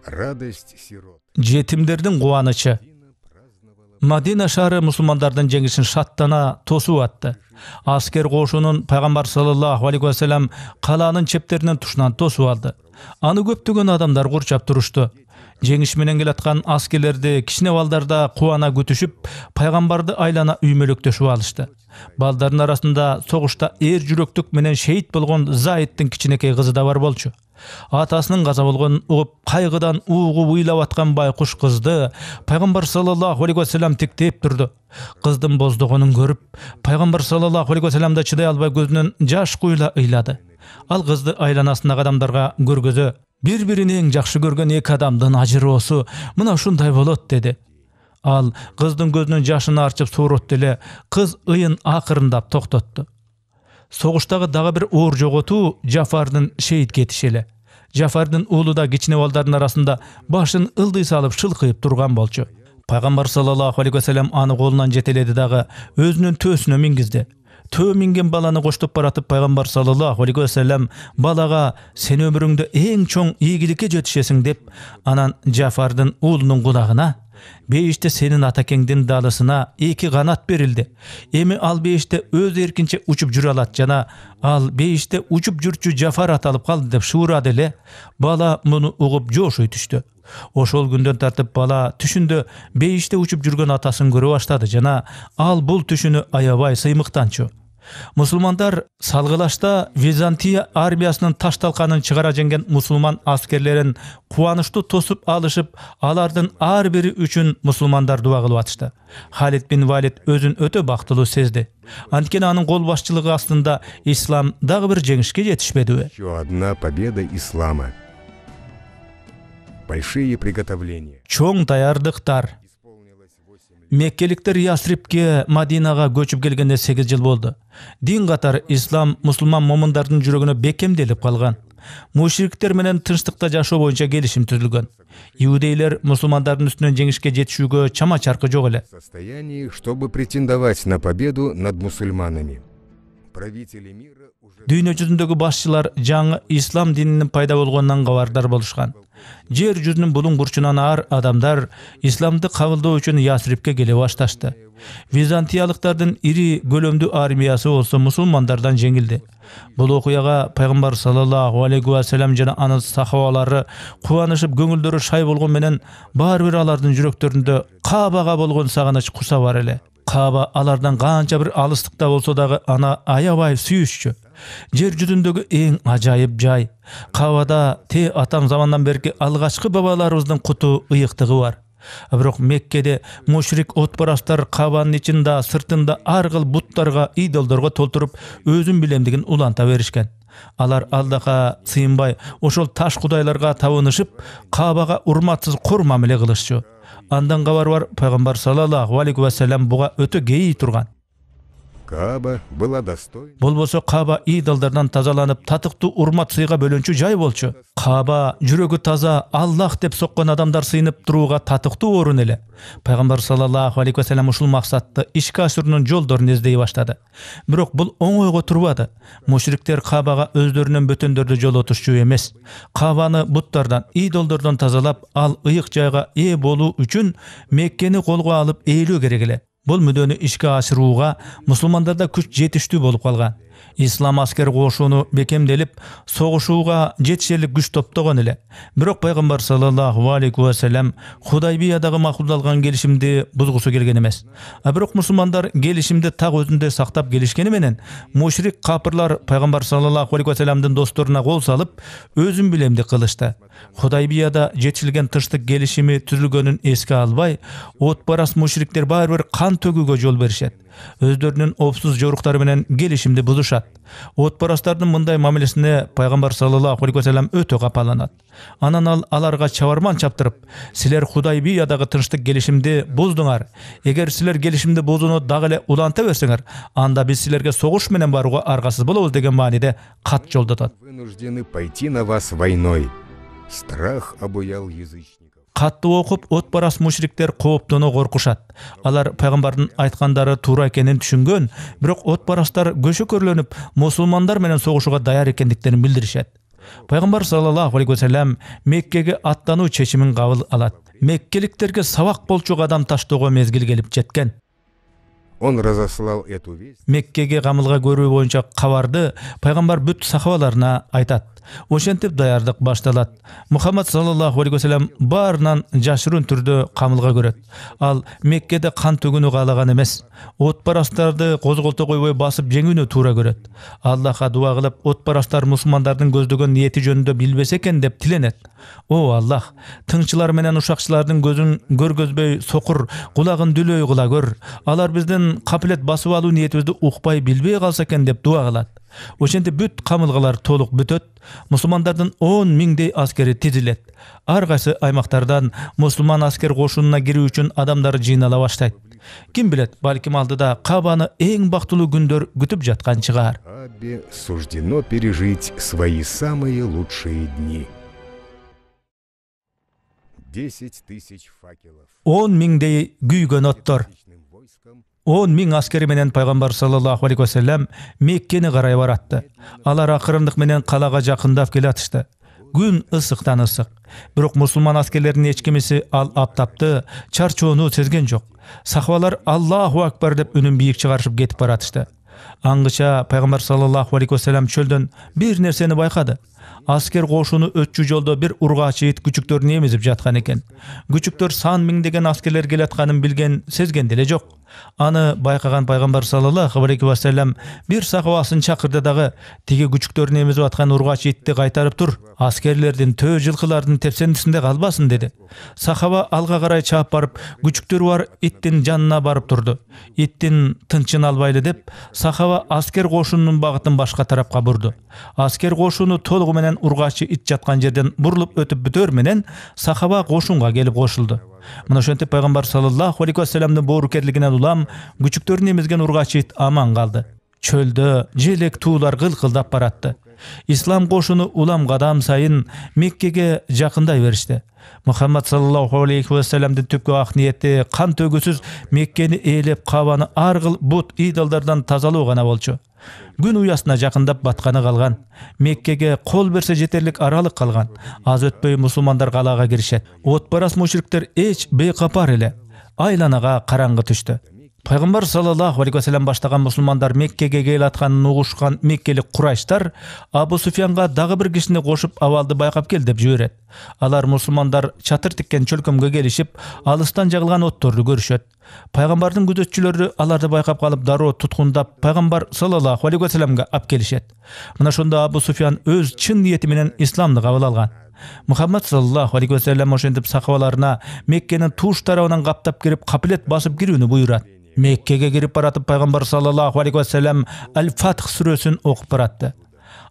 Радость сирот. Жетимдердин кубанычы. Мадина шаары мусулмандардын жеңишин шаттана тосуп атты. Аскер кошунун пайгамбар саллаллаху алейхи ва саллям калаанын чептеринен тушунан тосуп алды. Аны көптөгөн адамдар курчап турушту. Жеңиш менен келаткан аскерлерди кичине балдарда кубана күтүшүп, пайгамбарды айлана үймөлөктөшүп алышты. Балдардын арасында согушта эр жүрөктүк менен шейит болгон Заиддин кичинекей кызы да бар болчу. Атасынын каза болгонун угуп, кайгыдан угуп ыйлап аткан байкуш кызды пайгамбар саллаллаху алейхи ва саллям тиктеп турду. Кыздын боздогонун көрүп, пайгамбар саллаллаху алейхи ва саллям да чыдай албай көзүнөн жаш куйла ыйлады. Ал кызды айланасындагы адамдарга көргөзө, bir-birini эң жакшы көргөн эки адамдын ажыроосу мына ушундай болот деди. Ал кыздын көзүнөн жашын арчып сууротду эле, кыз ыйын акырындап токтотту. Согуштагы дагы бир оор жоготуу Жафардын шейит кетиши эле. Жафардын уулу да кичине балдардын арасында башын ылдый салып шылкыйып турган болчу. Пайгамбар саллаллаху алейхи ва саллям аны колунан жетеледи дагы өзүнүн төөсүнө мингизди. Төө минген баланы коштоп баратып пайгамбар саллаллаху алейхи ва саллям балага сен өмүрүңдө эң чоң ийгиликке жетишесиң деп, анан Жафардын уулунун кулагына бейиште сенин атакеңдин далысына эки канат берилди. Эми ал бейиште өз эркинче учуп жүрө алат жана ал бейиште учуп жүрчү Жафар аталып калды деп шуурады эле. Бала муну угуп жошуй түштү. Ошол күндөн тартып бала түшүндө бейиште учуп жүргөн атасын көрө баштады жана ал бул түшүнү аябай сыймыктанчу. Мусулмандар салгылашта Византия армиясынын таш талканын чыгара жеңген мусулман аскерлерин кубанычтуу тосуп алышып, алардын ар бири үчүн мусулмандар дуа кылып атышты. Халид бин Валид өзүн өтө бактылуу сезди. Анткени анын кол башчылыгы астында ислам дагы бир жеңишке жетишпедиби? Еще одна победа ислама. Большие приготовления. Чоң даярдыктар. Меккеликтер Ясрибке, Мадинага көчүп келгенде 8 жыл болду. Дин катары ислам мусулман момундардын жүрөгүнө бекемделип калган. Мушриктер менен тынчтыкта жашоо боюнча келишим түзүлгөн. Иудейлер мусулмандардын үстүнөн жеңишке жетишүүгө чама чаркы жок эле. В состоянии, чтобы претендовать на победу над мусульманами. Правители мира уже... Дүйнө жүзүндөгү башчылар жаңы ислам дининин пайда болгонунан кабардар болушкан. Жер жүзүнүн булуң бурчунан ар адамдар исламды кабылдоо үчүн Ясрибке келе башташты. Византиялыктардын ири көлөмдүү армиясы болсо мусулмандардан жеңилди. Бул окуяга пайгамбар саллаллаху алейхи ва саллям жана анын сахабалары кубанышып көңүлдөрү шай болгон менен баары бир алардын жүрөктөрүндө Каабага болгон сагыныч куса бар эле. Кааба алардан канча бир алыстыкта болсо дагы ана аябай сүйүшчү. Жер жүзүндөгү эң ажайып жай. Каабада те атам замандан берки алгачкы бабаларыбыздын куту ыйыктыгы бар. Бирок Меккеде мушрик отпарастар Каабанын ичинде сыртында ар кыл буттарга, идолдорго толтуруп өзүн билемдигин уланта беришкен. Алар алдака сыйынбай ошол таш кудайларга табынышып, Каабага урматсыз кур мамиле кылышчу. Андан кабар бар, пайгамбар саллаллаху алейхи ва саллям буга өтө гей турган. Кааба была достойна. Болбосо Кааба идолдардан тазаланып, татыктуу урмат сыйга бөлөнчү жай болчу. Кааба жүрөгү таза, Аллах деп соккон адамдар сыйынып турууга татыктуу орун эле. Пайгамбар саллаллаху алейхи ва саллям ушул максатты ишке ашыруунун жолдорун издей баштады. Бирок бул оңойго турбады. Мушриктер Каабага өздөрүнүн бөтөндөрдү жолотушчу эмес. Каабаны буттардан, идолдордон тазалап, ал ыйык жайга ээ болуу үчүн Меккени колго алып ээлөө керек эле. Бул мүдөнү ишке ашырууга мусулмандарда күч жетиштүү болуп калган. Ислам аскер кошууну бекемделип, согушууга жетишерлик күч топтогон эле. Бирок пайгамбар саллаллаху алейхи ва саллям Худайбиядагы макулдалган келишимди бузгусу келген эмес. Бирок мусулмандар келишимди так өзүндө сактап келишкени менен, мушрик капырлар пайгамбар саллаллаху алейхи ва саллямдын досторуна кол салып, өзүн билемди кылышты. Худайбияда жетишилген тынчтык келишими түзүлгөнүн эске албай, отпарас мушриктер баары бир кан төгүүгө жол беришет. Өздөрүнүн опсуз жоруктары менен келишимди бузушат. Отпарастардын мындай мамилесине пайгамбар саллаллаху алейхи ва саллям өтө капаланат. Анан ал аларга чабарман чаптырып, силер Худайбиядагы тынчтык келишимди буздуңар. Эгер силер келишимди бузууну дагы эле уланта берсеңер, анда биз силерге согуш менен барууга аргасыз болобуз деген мааниде кат жолдотот. Вынуждены пойти на вас войной. Страх обуял язычников. Катты окуп, отпарас мушриктер кооптоно коркушат. Алар пайгамбардын айткандары туура экенин түшүнгөн, бирок отпарастар көшөкөрлөнүп, мусулмандар менен согушууга даяр экендиктерин билдиришет. Пайгамбар саллаллаху алейхи ва саллям Меккеге аттануу чечимин кабыл алат. Меккеликтерге сабак болчу кадам таштоого мезгил келип жеткен. Он разослал эту весть. Меккеге камылга көрүү боюнча кабарды пайгамбар бүт сахабаларына айтат. Ошентип даярдык башталат. Мухаммад саллаллаху алейхи вассалам баарынан жашырын түрдө камылга көрөт. Ал Меккеде кан төгүүнү каалаган эмес. Отпарастарды козголто койбой басып жеңүүнү туура көрөт. Аллахка дуа кылып, отпарастар мусулмандардын көздөгөн ниети жөнүндө билбесе экен деп тиленет. О Аллах, тыңчылар менен ушакчылардын көзүн көргөзбөй сокур, кулагын дүлөй кыла көр. Алар биздин капилет басып алуу ниетибизди укпай билбей калса экен деп дуа кылат. Ошентип бүт камылгалар толук бүтөт. Мусулмандардын 10 миңдей аскери тизилет. Ар кайсы аймактардан мусулман аскер кошунуна кирүү үчүн адамдар жыйнала баштайт. Ким билет, балким алдыда Кабаны эң бактылуу күндөр күтүп жаткан чыгар. Кабе суждено пережить свои самые лучшие дни. 10 тысяч факелов. 10 миңдей күйгөн оттор. 10 миң аскери менен пайгамбар саллаллаху алейхи вассалам Меккени карай баратты. Алар акырындык менен калага жакындап келатышты. Күн ысыктан ысык. Бирок мусулман аскерлеринин эч кимиси ал аптапты, чарчоону сезген жок. Сахабалар Аллаху акбар деп үнүн бийик чыгарышып кетип баратышты. Аңгыча пайгамбар саллаллаху алейхи вассалам чөлдөн бир нерсени байкады. Аскер кошуну өтчү жолдо бир ургачы ит күчүктөрүн эмизип жаткан экен. Күчүктөр сан миңдеген аскерлер келатканын билген, сезген деле жок. Аны байкаган пайгамбар саллаллаху алейхи вассалам бир сахабасын чакырды дагы, тиги күчүктөрүн эмизип аткан ургачы итти кайтарып тур, аскерлердин төө жылкылардын тепсендисинде калбасын деди. Сахаба алга карай чаап барып, күчүктөрү бар иттин жанына барып турду. Иттин тынчын албайлы деп, сахаба аскер кошунунун багытын башка тарапка бурду. Аскер кошуну толугу менен ургачы ит жаткан жерден бурулуп өтүп бүтөр менен сахаба кошунга келип кошулду. Мына ошентип пайгамбар саллаллаху алейхи вассаламдын боорукерлигинен улам күчүктөрүн эмизген ургачы ит аман калды. Чөлдө желек туулар кылкылдап баратты. Ислам кошуну улам кадам сайын Меккеге жакындай беришти. Мухаммад саллаллаху алейхи вассаламдын түпкү ак ниети кан төгүүсүз Меккени ээлеп Кабаны ар кыл бут идолдордон тазалоо гана болчу. Күн уясына жакындап батканы калган. Меккеге кол берсе жетерлик аралык калган. Аз өтпөй мусулмандар калаага киришет. Отпарас мушриктер эч бейкапар эле. Айланага караңгы түштү. Пайгамбар саллаллаху алейхи вассалам баштаган мусулмандар Меккеге келатканын угушкан меккелик Курайштар Абу Суфьянга дагы бир кишини кошуп абалды байкап кел деп жиберет. Алар мусулмандар чатыр тиккен чөлкөмгө келишип, алыстан жагылган отторду көрүшөт. Пайгамбардын күзөтчүлөрү аларды байкап калып дароо туткундап пайгамбар саллаллаху алейхи вассаламга алып келишет. Мына ошондо Абу Суфьян өз чын ниети менен исламды кабыл алган. Мухаммад саллаллаху алейхи вассалам ошентип сахабаларына Меккенин туш тарабынан каптап кирип капилет басып кирүүнү буйрат. Меккеге кирип баратып пайгамбар саллаллаху алейхи вассалам Аль-Фатх сүрөсүн окуп баратты.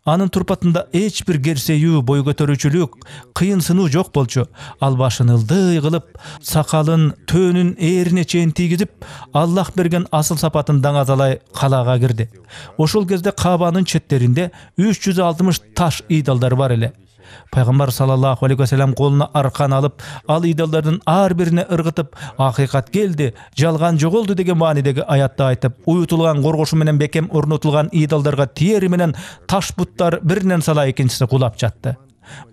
Анын турпатында эч бир керсеүү, бой көтөрүүчүлүк, кыйын сынуу жок болчу. Ал башын ылдый кылып, сакалын төөнүн ээрине чейин тийгизип, Аллах берген асыл сапатын даңазалай калаага кирди. Ошол кезде Кабанын четтеринде 360 таш идолдар бар эле. Пайгамбар саллаллаху алейхи вассалам колуна аркан алып, ал идолдордун ар бирине ыргытып, акыйкат келди, жалган жоголду деген маанидеги аятты айтып, уютулган коргошу менен бекем орнотулган идолдорго тиери менен таш буттар биринен сала экинчиси кулап жатты.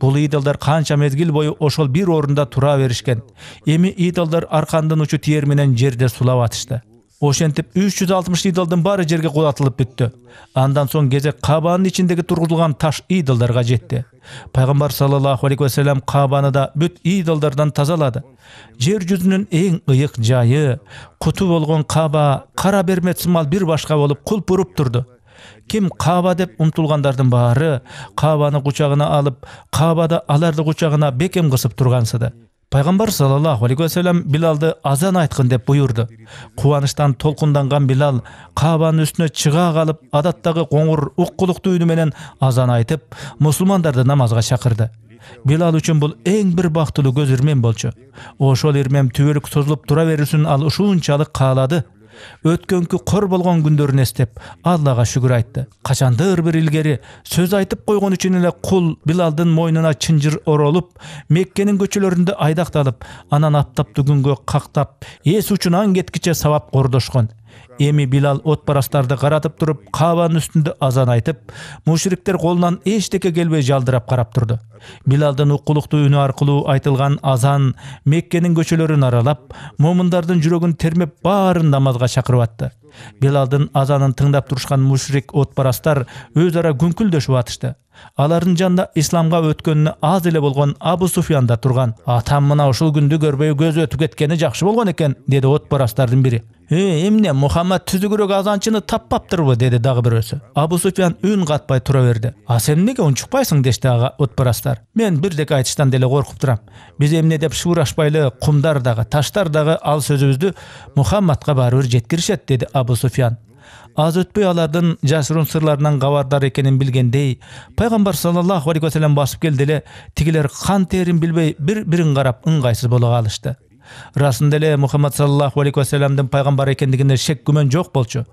Бул идолдор канча мезгил бою ошол бир орунда тура беришкен. Эми идолдор аркандын учу тиер менен жерде сулап атышты. Ошентип 360 идолдун баары жерге кулатылып бүттү. Андан соң кезек Кабанын ичиндеги тургузулган таш идолдорго жетти. Пайгамбар саллаллаху алейхи вассалам Кабаны да бүт идолдордон тазалады. Жер жүзүнүн эң ыйык жайы, куту болгон Каба кара бермет сымал бир башка болуп кулпуруп турду. Ким Каба деп умтулгандардын баары Кабаны кучагына алып, Кабада аларды кучагына бекем кысып тургансыды. Пайгамбар саллаллаху алейхи вассалам Билалды азан айткын деп буйурду. Кубанычтан толкунданган Билал Кабанын үстүнө чыга калып, адаттагы коңур уккулуктуу үнү менен азан айтып, мусулмандарды намазга чакырды. Билал үчүн бул эң бир бактылуу көз ирмем болчу. Ошол ирмем түбөлүк созулуп тура берүүсүн ал ушунчалык каалады. Өткөнкү кор болгон күндөрүн эстеп, Аллага шүгүр айтты. Качандыр бир илгери сөз айтып койгон үчүн эле кул Билалдын мойнуна чынжыр оролуп, Меккенин көчөлөрүндө айдакталып, анан аптаптуу күнгө кактап, эс учунан кеткиче сабап кордошкон. Эми Билал отпарастарды каратып туруп, Кабанын үстүндө азан айтып, мушриктер колунан эчтеке келбей жалдырап карап турду. Билалдын уккулуктуу үнү аркылуу айтылган азан Меккенин көчөлөрүн аралап, момундардын жүрөгүн термеп баарын намазга чакырып атты. Билалдын азанын тыңдап турушкан мушрик отпарастар өз ара күңкүлдөшүп атышты. Алардын жанында исламга өткөнүнө аз эле болгон Абу Суфьян да турган. Атам мына ушул күндү көрбөй көз өтүп кеткени жакшы болгон экен, деди отбарастардын бири. Эмне Мухаммад түзүгүрөөк азанчыны таппаптырбы, деди дагы бирөөсү. Абу Суфьян үн катпай тура берди. А сен эмнеге унчукпайсың, дешти ага отбарастар. Мен бирдеке айтыштан деле коркуп турам. Биз эмне деп шуурашпайлы, кумдар дагы, таштар дагы ал сөзүбүздү Мухаммадка баары бир жеткиришет, деди Абу Суфьян. Аз өтпөй алардын жашыруун сырларынан кабардар экенин билгендей, пайгамбар саллаллаху алейхи ва саллям басып келди эле, тигилер кан терин билбей бири-бирин карап ыңгайсыз боло калышты. Расында эле Мухаммад саллаллаху алейхи ва саллямдын пайгамбар экендигине шек күмөн жок болчу.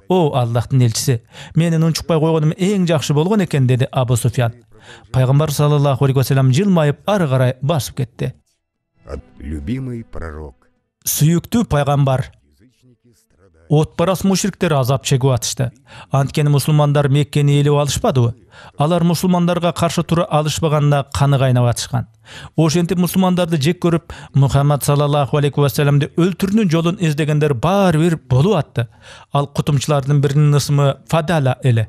О Аллахтын элчиси, менин унчукпай койгонум эң жакшы болгон экен, деди Абу Суфьян. Пайгамбар саллаллаху алейхи ва саллям жылмайып ары карай басып кетти. Любимый пророк. Сүйүктүү пайгамбар. Отбарас мушриктер азап чегип атышты. Анткени мусулмандар Меккени ээлеп алышпадыбы? Алар мусулмандарга каршы тура алышпаганда каны кайнап атышкан. Ошентип мусулмандарды жек көрүп, Мухаммад саллаллаху алейхи ва саллямды өлтүрүүнүн жолун издегендер баары бир болуп атты. Ал кутумчулардын биринин ысымы Фадала эле.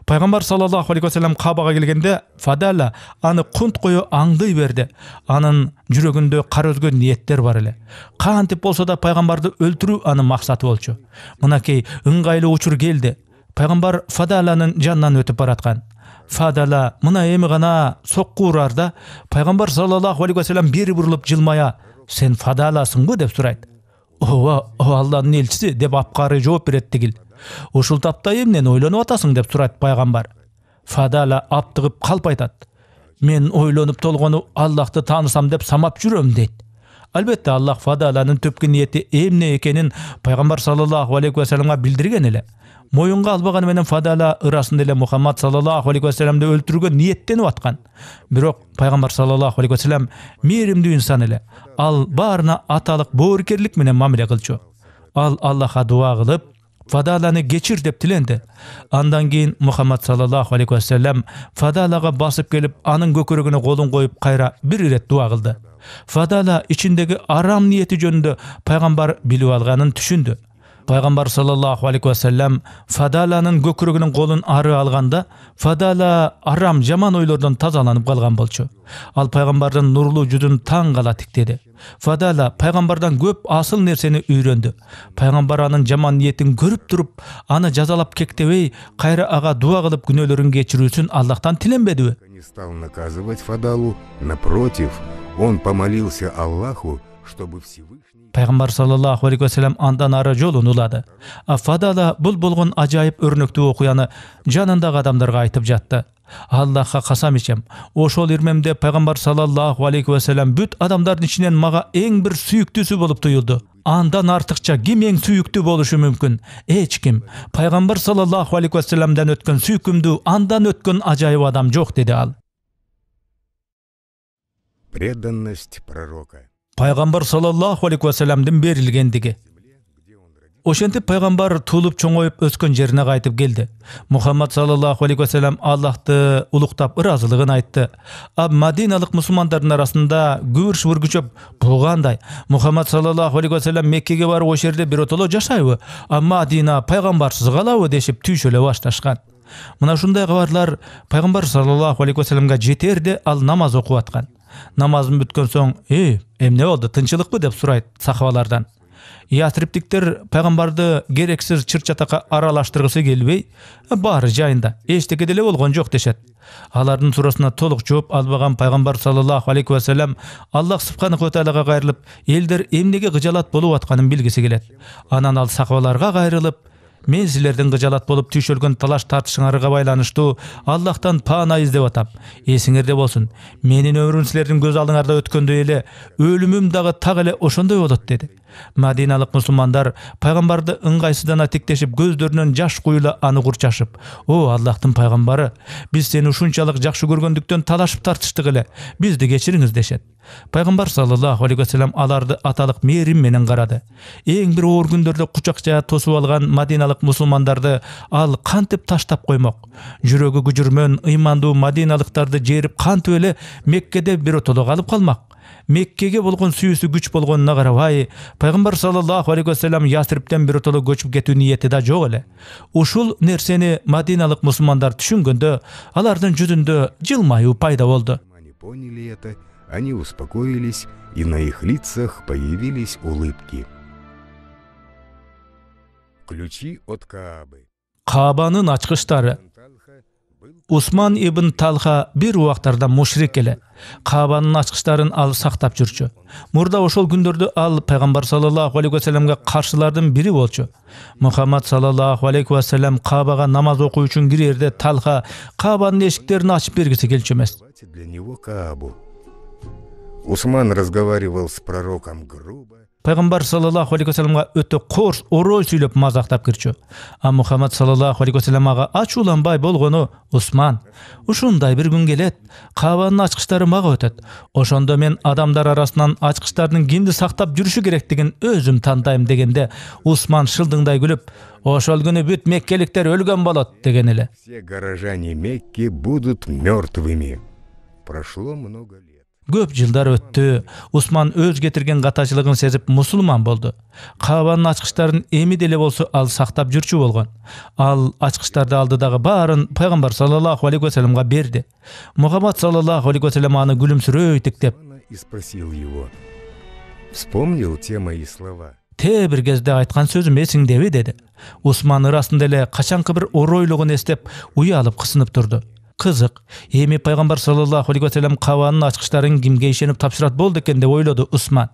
Пайгамбар саллаллаху алейхи ва саллям Кабага келгенде Фадала аны кунт кою аңдый берди. Анын жүрөгүндө кара өзгө ниеттер бар эле. Кантип болсо да пайгамбарды өлтүрүү анын максаты болчу. Мынакей ыңгайлуу учур келди. Пайгамбар Фадаланын жанынан өтүп бараткан. Фадала мына эми гана сокку урарда пайгамбар саллаллаху алейхи ва саллям бери бурулуп жылмая: "Сен Фадаласыңбы?" деп сурайт. "Ооба, Алланын элчиси" деп апкары жооп берет тигил. "Ушул тапта эмнени ойлонуп атасың?" деп сурайт пайгамбар. Фадала аптыгып калп айтат: "Мен ойлонуп толгону Аллахты таанысам деп самап жүрөм" дейт. Албетте Аллах Фадаланын төпкү ниети эмне экенин пайгамбар саллаллаху алейхи ва саллямга билдирген эле. Моюнга албаганы менен Фадала ырасында эле Мухаммад саллаллаху алейхи ва саллямды өлтүрүүгө ниеттенип аткан. Бирок пайгамбар саллаллаху алейхи ва саллям мээримдүү инсан эле. Ал баарына аталык боорукерлик менен мамиле кылчу. Ал Аллахка дуа кылып, Фадаланы кечир деп тиленди. Андан кийин Мухаммад саллаллаху алейхи ва саллям Фадалага басып келип, анын көкөрөгүнө колун коюп кайра бир ирет дуа кылды. Фадала ичиндеги арам ниети жөнүндө пайгамбар билип алганын түшүндү. Пайгамбар саллаллаху алейхи ва саллям Фадаланын көкөрөгүнүн колун ары алганда, Фадала арам жаман ойлордон тазаланып калган болчу. Ал пайгамбардын нурлуу жүзүн таң кала тиктеди. Фадала пайгамбардан көп асыл нерсени үйрөндү. Пайгамбар анын жаман ниетин көрүп туруп, аны жазалап кектебей, кайра ага дуа кылып күнөөлөрүн кечирүүсүн Аллахтан тиленбедиби? Не стал наказывать Фадалу, напротив, он помолился Аллаху, чтобы Всевышний... Пайгамбар саллаллаху алейхи ва саллям андан ары жолун улады. Фадала бул болгон ажайып өрнөктүү окуяны жанындагы адамдарга айтып жатты. Аллахка касам ичем, ошол ирмемде пайгамбар саллаллаху алейхи ва саллям бүт адамдардын ичинен мага эң бир сүйүктүүсү болуп туюлду. Андан артыкча ким эң сүйүктүү болушу мүмкүн? Эч ким. Пайгамбар саллаллаху алейхи ва саллямдан өткөн сүйкүмдүү, андан өткөн ажайып адам жок, деди ал. Преданность пророка. Пайгамбар саллаллаху алейхи ва саллямдын берилгендиги. Ошентип пайгамбар туулуп чоңоюп өскөн жерине кайтып келди. Мухаммад саллаллаху алейхи ва саллям Аллахты улуктап ыраазылыгын айтты. Мадиналык мусулмандардын арасында күбүр-шүбүр күчөп, "Бул кандай? Мухаммад саллаллаху алейхи ва саллям Меккеге барып ошол жерде биротоло жашайбы? Мадина пайгамбарсыз калабы?" дешип түйшөлө башташкан. Мына ушундай кабарлар пайгамбар саллаллаху алейхи ва саллямга жетерде ал намаз окуп аткан. Намазын бүткөн соң: "Эмне болду? Тынчылыкпы?" деп сурайт сахабалардан. Ясриптиктер пайгамбарды керексиз чыр-чатакка аралаштыргысы келбей, баары жайында, эчтеке деле болгон жок дешет. Алардын суроосуна толук жооп албаган пайгамбар саллаллаху алейхи ва саллям Аллах субханаху ва тааляга кайрылып, элдер эмнеге кыжалат болуп атканын билгиси келет. Анан ал сахабаларга кайрылып: "Мен силердин кыжалат болуп түйшөлгөн талаш тартышыңарга байланыштуу Аллахтан паана издеп атам. Эсиңерде болсун, менин өмүрүм силердин көз алдыңарда өткөндөй эле, өлүмүм дагы так эле ошондой болот" деди. Мадиналык мусулмандар пайгамбарды ыңгайсыздана тиктешип, көздөрүнөн жаш куюла аны курчашып: "О Аллахтын пайгамбары, биз сени ушунчалык жакшы көргөндүктөн талашып тартыштык эле. Бизди кечириңиз" дешет. Пайгамбар саллаллаху алейхи ва саллям аларды аталык мээрим менен карады. Эң бир оор күндөрдө кучакча тосуп алган мадиналык мусулмандарды ал кантип таштап коймок? Жүрөгү күжүрмөн, ыймандуу мадиналыктарды жерип кантип эле Меккеде биротоло калып калмак? Меккеге болгон сүйүүсү күч болгонуна карабай, пайгамбар саллаллаху алейхи ва саллям Ясриптен биротоло көчүп кетүү ниети да жок эле. Ушул нерсени мадиналык мусулмандар түшүнгөндө, алардын жүзүндө жылмаюу пайда болду. Они поняли это, они успокоились, и на их лицах появились улыбки. Ключи от Каабы. Каабанын ачкычтары. Усман ибн Талха бир убактарда мушрик эле. Каабанын ачкычтарын ал сактап жүрчү. Мурда ошол күндөрдө ал пайгамбар саллаллаху алейхи ва салламга каршылардын бири болчу. Мухаммад саллаллаху алейхи ва саллям Каабага намаз окуу үчүн кирерде Талха Каабанын эшиктерин ачып бергиси келчү эмес. Для него Каабу. Усман разговаривал с пророком грубо. Пайгамбар саллаллаху алейхи ва салламга өтө корс орой сүйлөп мазактап кирчү. А Мухаммад саллаллаху алейхи ва саллям ага ачууланбай болгону: "Усман, ушундай бир күн келет, Каабанын ачкычтары мага өтөт. Ошондо мен адамдар арасынан ачкычтардын кимди сактап жүрүшү керектигин өзүм тандайм" дегенде, Усман шылдыңдай күлүп: "Ошол күнү бүт меккеликтер өлгөн болот" деген эле. Все горожане Мекки будут мертвыми. Прошло много лет. Көп жылдар өттү. Усман өз кетирген катачылыгын сезип мусулман болду. Каабанын ачкычтарын эми деле болсо ал сактап жүрчү болгон. Ал ачкычтарды алдыдагы баарын пайгамбар саллаллаху алейхи ва салламга берди. Мухаммад саллаллаху алейхи ва саллям аны күлүмсүрөй тиктеп И спросил его: "Вспомнил те мои слова?" "Те бир кезде айткан сөзүм эсиңдеби?" деди. Усман ырасында эле качанкы бир оройлугун эстеп, уялып кысынып турду. Кызык, эми пайгамбар саллаллаху алейхи ва саллям Каабанын ачкычтарын кимге ишенип тапшырат болду экен деп ойлоду Усман.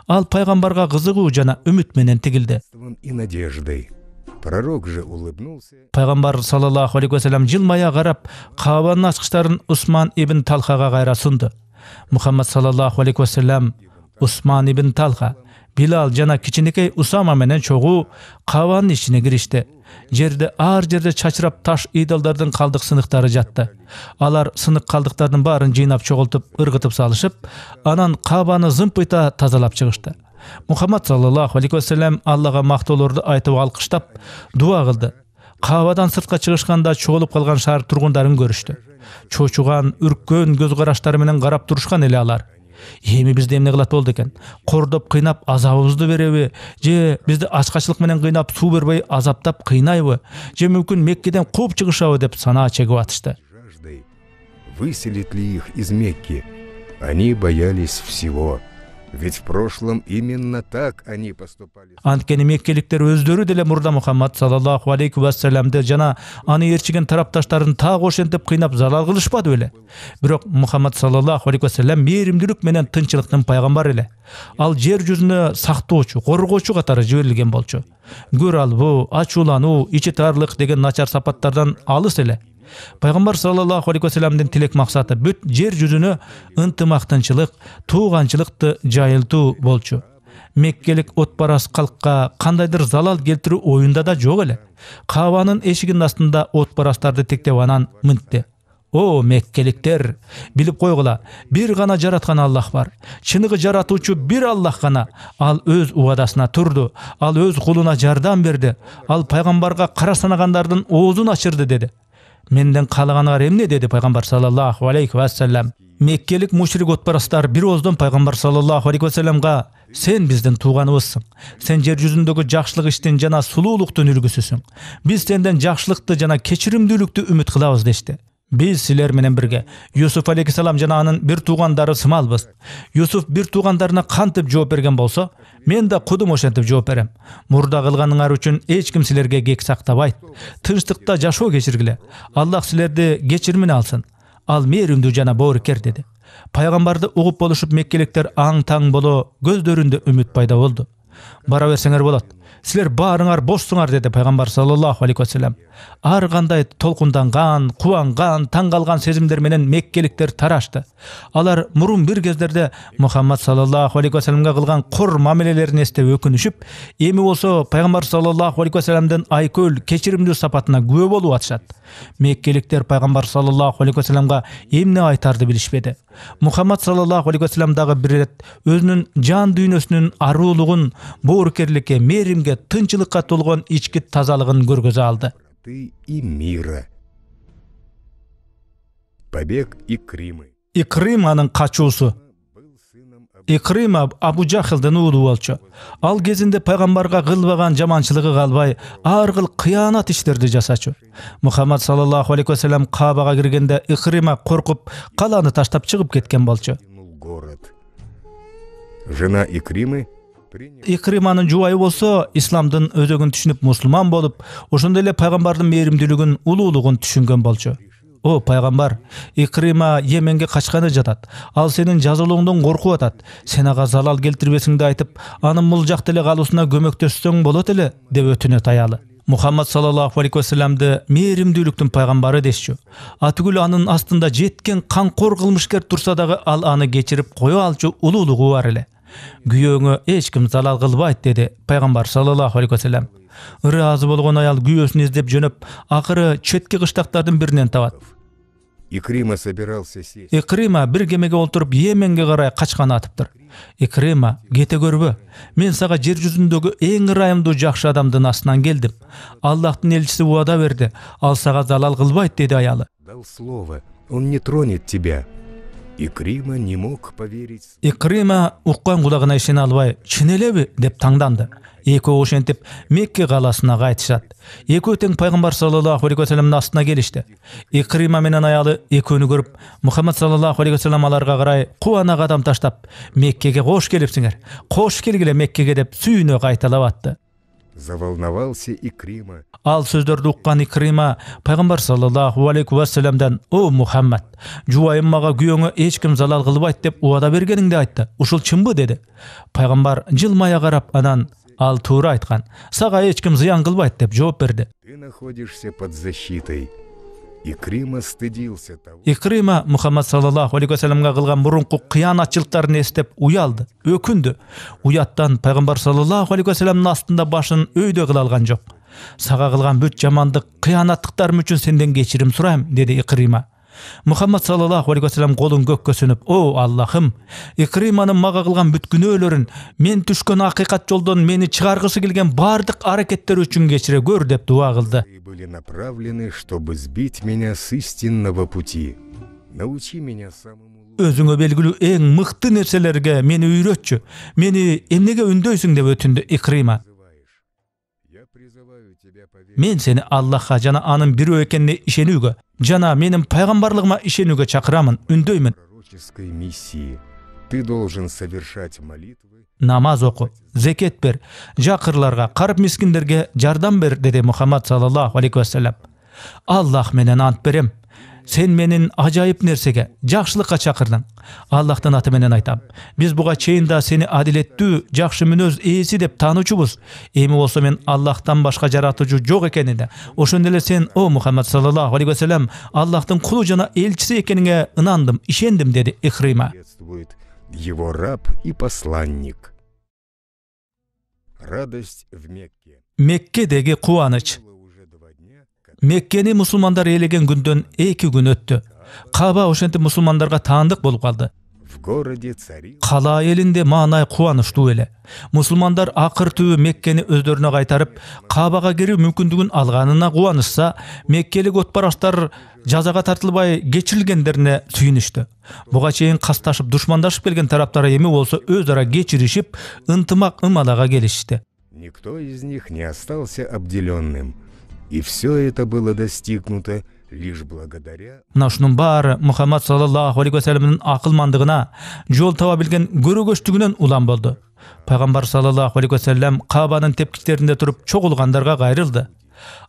Ал пайгамбарга кызыгуу жана үмүт менен тигилди. И надеждой. Пророк же улыбнулся. Пайгамбар саллаллаху алейхи ва саллям жылмая карап, Каабанын ачкычтарын Усман ибн Талхага кайра сунду. Мухаммад саллаллаху алейхи ва саллям Усман ибн Талха, Билал жана кичинекей Усама менен чогуу Каабанын ичине киришти. Жерде ар жерде чачырап таш идолдордун калдык сыныктары жатты. Алар сынык калдыктардын баарын жыйнап чогултуп, ыргытып салышып, анан Каабаны зымпыйта тазалап чыгышты. Мухаммад саллаллаху алейхи ва саллям Аллага мактоолорду айтып алкыштап, дуа кылды. Каабадан сыртка чыгышканда чогулуп калган шаар тургундарын көрүштү. Чочуган, үрккөн көз караштары менен карап турушкан эле алар. Эми бизде эмне кылат болду экен? Кордоп кыйнап азабыбызды береби? Же бизди ачкачылык менен кыйнап суу бербей азаптап кыйнайбы? Же мүмкүн Меккеден кууп чыгышабы деп санаа чегип атышты. Жаждой. Выселит ли их из Мекки? Они боялись всего. Ведь в прошлом именно так они поступали. Анткени меккеликтер өздөрү деле мурда Мухаммад саллаллаху алейхи ва саллямды жана аны ээрчиген тарапташтарын так ошентип кыйнап залал кылышпады беле. Бирок Мухаммад саллаллаху алейхи ва саллям мээримдүүлүк менен тынчылыктын пайгамбары эле. Ал жер жүзүнө сактоочу, коргоочу катары жиберилген болчу. Көр албоо, ачуулануу, ичи тарлык деген начар сапаттардан алыс эле. Пайгамбар саллаллаху алейхи ва саллямдын тилек максаты бүт жер жүзүнө ынтымактанчылык, тууганчылыкты жайылтуу болчу. Меккелик отпарас калкка кандайдыр залал келтирүү оюнда да жок эле. Каабанын эшигинин астында отпарастарды тектеп анан мынтты: "О меккеликтер, билип койгула, бир гана жараткан Аллах бар. Чыныгы жаратуучу бир Аллах гана. Ал өз убадасына турду. Ал өз кулуна жардам берди. Ал пайгамбарга кара санагандардын оозун ачырды" деди. "Менден каалаганыңар эмне?" деди пайгамбар саллаллаху алейхи ва саллям. Меккелик мушрик отпарастар бир ооздон пайгамбар саллаллаху алейхи ва саллямга: "Сен биздин тууганыбызсың. Сен жер жүзүндөгү жакшылык иштин жана сулуулуктун үлгүсүсүң. Биз сенден жакшылыкты жана кечиримдүүлүктү үмүт кылабыз" дешти. "Биз силер менен бирге Юсуф алейхиссалам жана анын бир туугандары сымалбыз. Юсуф бир туугандарына кантип жооп берген болсо, мен да кудум ошентип жооп берем. Мурда кылганыңар үчүн эч ким силерге кек сактабайт. Тынчтыкта жашоо кечиргиле. Аллах силерди кечиримин алсын. Ал мээримдүү жана боорукер" деди. Пайгамбарды угуп болушуп меккеликтер аң-таң боло, көздөрүндө үмүт пайда болду. "Бара берсеңер болот. Силер баарыңар бошсуңар" деди пайгамбар саллаллаху алейхи ва саллям. Ар кандай толкунданган, кубанган, таң калган сезимдер менен меккеликтер тарашты. Алар мурун бир кездерде Мухаммад саллаллаху алейхи ва саллямга кылган кор мамилелерин эстеп өкүнүшүп, эми болсо пайгамбар саллаллаху алейхи ва саллямдын айкөл, кечиримдүү сапатына күбө болуп атышат. Меккеликтер пайгамбар саллаллаху алейхи ва саллямга эмне айтарды билишпеди. Мухаммад саллаллаху алейхи ва саллям дагы бир ирет өзүнүн жан дүйнөсүнүн аруулугун, боорукерликке, мээримге, тынчылыкка толгон ички тазалыгын көргөзө алды. Ты и мира. Побег Икримы. Икрим анын качуусу. Был сыном Икрима Абу Жахилдин уулу болчу. Ал кезинде пайгамбарга кылбаган жаманчылыгы калбай, ар кыл кыянат иштерди жасачу. Мухаммад саллаллаху алейхи вассалам Кабага киргенде Икрима коркуп, каланы таштап чыгып кеткен болчу. Жена Икримы Икриманын жубайы болсо, исламдын өзөгүн түшүнүп мусулман болуп, ошондой эле пайгамбардын мээримдүүлүгүн, улуулугун түшүнгөн болчу. О пайгамбар, Икрима Йеменге качканы жатат. Ал сенин жазалооңдон коркуп атат. Сен ага залал келтирбесиңди айтып, анын бул жакта эле калуусуна көмөктөшсөң болот эле, деп өтүнөт аялы. Мухаммад саллаллаху алейхи вассаламды мээримдүүлүктүн пайгамбары дешчү. Атүгүл анын астында жеткен камкор кылмышкер турса дагы ал аны кечирип кое алчу улуулугу бар эле. Күйөөңө эч ким залал кылбайт, деди пайгамбар саллаллаху алейхи вассалам. Ыраазы болгон аял күйөөсүн издеп жөнөп, акыры четки кыштактардын биринен табат. Икрима собирался сесть. Икрима бир кемеге олтуруп Йеменге карай качканы атыптыр. Икрима, кете көрбө. Мен сага жер жүзүндөгү эң ырайымдуу жакшы адамдын астынан келдим. Аллахтын элчиси убада берди. Ал сага залал кылбайт, деди аялы. Дал слово, он не тронет тебя. Икрима не мог поверить. Икрима уккан кулагына ишене албай, чын элеби деп таңданды. Экөө ошентип Мекке каласына кайтышат. Экөө тең пайгамбар саллаллаху алейхи вассаламдын астына келишти. Икрима менен аялы экөөнү көрүп, Мухаммад саллаллаху алейхи вассалам аларга карай кубана кадам таштап, Меккеге кош келипсиңер, кош келгиле Меккеге деп сүйүнө кайталап атты. Заволновался Икрима. Ал сөздөрдү уккан Икрима пайгамбар саллаллаху алейхи вассаламдан: "О Мухаммад, жубайым мага күйөөңө эч ким залал кылбайт деп убада бергениңди айтты. Ушул чынбы?" деди. Пайгамбар жылмая карап анан: "Ал туура айткан. Сага эч ким зыян кылбайт" деп жооп берди. Ты находишься под защитой. Икрима стыдился того. Икрима Мухаммад саллаллаху алейхи вассаламга кылган мурунку кыянатчылыктарын эстеп уялды, өкүндү. Уяттан пайгамбар саллаллаху алейхи вассаламдын астында башын өйдө кыла алган жок. Сага кылган бүт жамандык, кыянаттыктарым үчүн сенден кечирим сурайм, деди Икрима. Мухаммад саллаллаху алейхи вассалам колун көккө сөнүп: "О Аллахым, Икриманын мага кылган бүт күнөөлөрүн, мен түшкөн акыйкат жолдон мени чыгаргысы келген бардык аракеттер үчүн кечире көр" деп дуа кылды. Были направлены, чтобы сбить меня с истинного пути. Научи меня самому. Өзүңө белгилүү эң мыкты нерселерге мени үйрөтчү. Мени эмнеге үндөйсүң деп өтүндү Икрима. Я призываю тебя поверить. Мен сени Аллахка жана анын бирөө экенине ишенүүгө, жана менин пайгамбарлыгыма ишенүүгө чакырамын, үндөймүн. Пророческой миссии. Ты должен совершать молитвы. Намаз оку, зекет бер, жакырларга, карып мискиндерге жардам бер, деди Мухаммад саллаллаху алейхи вассалам. Аллах менен ант берем. Сен менин ажайып нерсеге, жакшылыкка чакырдың. Аллахтын аты менен айтам. Биз буга чейин да сени адилеттүү, жакшы мүнөз ээси деп таанучубуз. Эми болсо мен Аллахтан башка жаратуучу жок экенине, ошондой эле сен, о Мухаммад саллаллаху алейхи вассалам, Аллахтын кулу жана элчиси экениңе ынандым, ишендим, деди Икрима. Приветствует его раб и посланник. Радость в Мекке. Меккедеги кубаныч. Было уже 2 дня, как Меккени мусулмандар ээлеген күндөн 2 күн өттү. Каба ошентип мусулмандарга таандык болуп калды. в городе царил. Кала элинде маанай кубанычтуу эле. Мусулмандар акыр түбү Меккени өздөрүнө кайтарып, Кабага кирүү мүмкүндүгүн алганына кубанышса, меккелик отбарастар жазага тартылбай кечирилгендерине сүйүнүштү. Буга чейин касташып, душмандашып келген тараптар эми болсо өз ара кечиришип, ынтымак ымалага келишти. Никто из них не остался обделенным, и все это было достигнуто лишь благодаря. Мына ушунун баары Мухаммад саллаллаху алейхи вассаламдын акылмандыгына, жол таба билген көрөгөчтүгүнөн улам болду. Пайгамбар саллаллаху алейхи вассалам Кабанын тепкичтеринде туруп чогулгандарга кайрылды.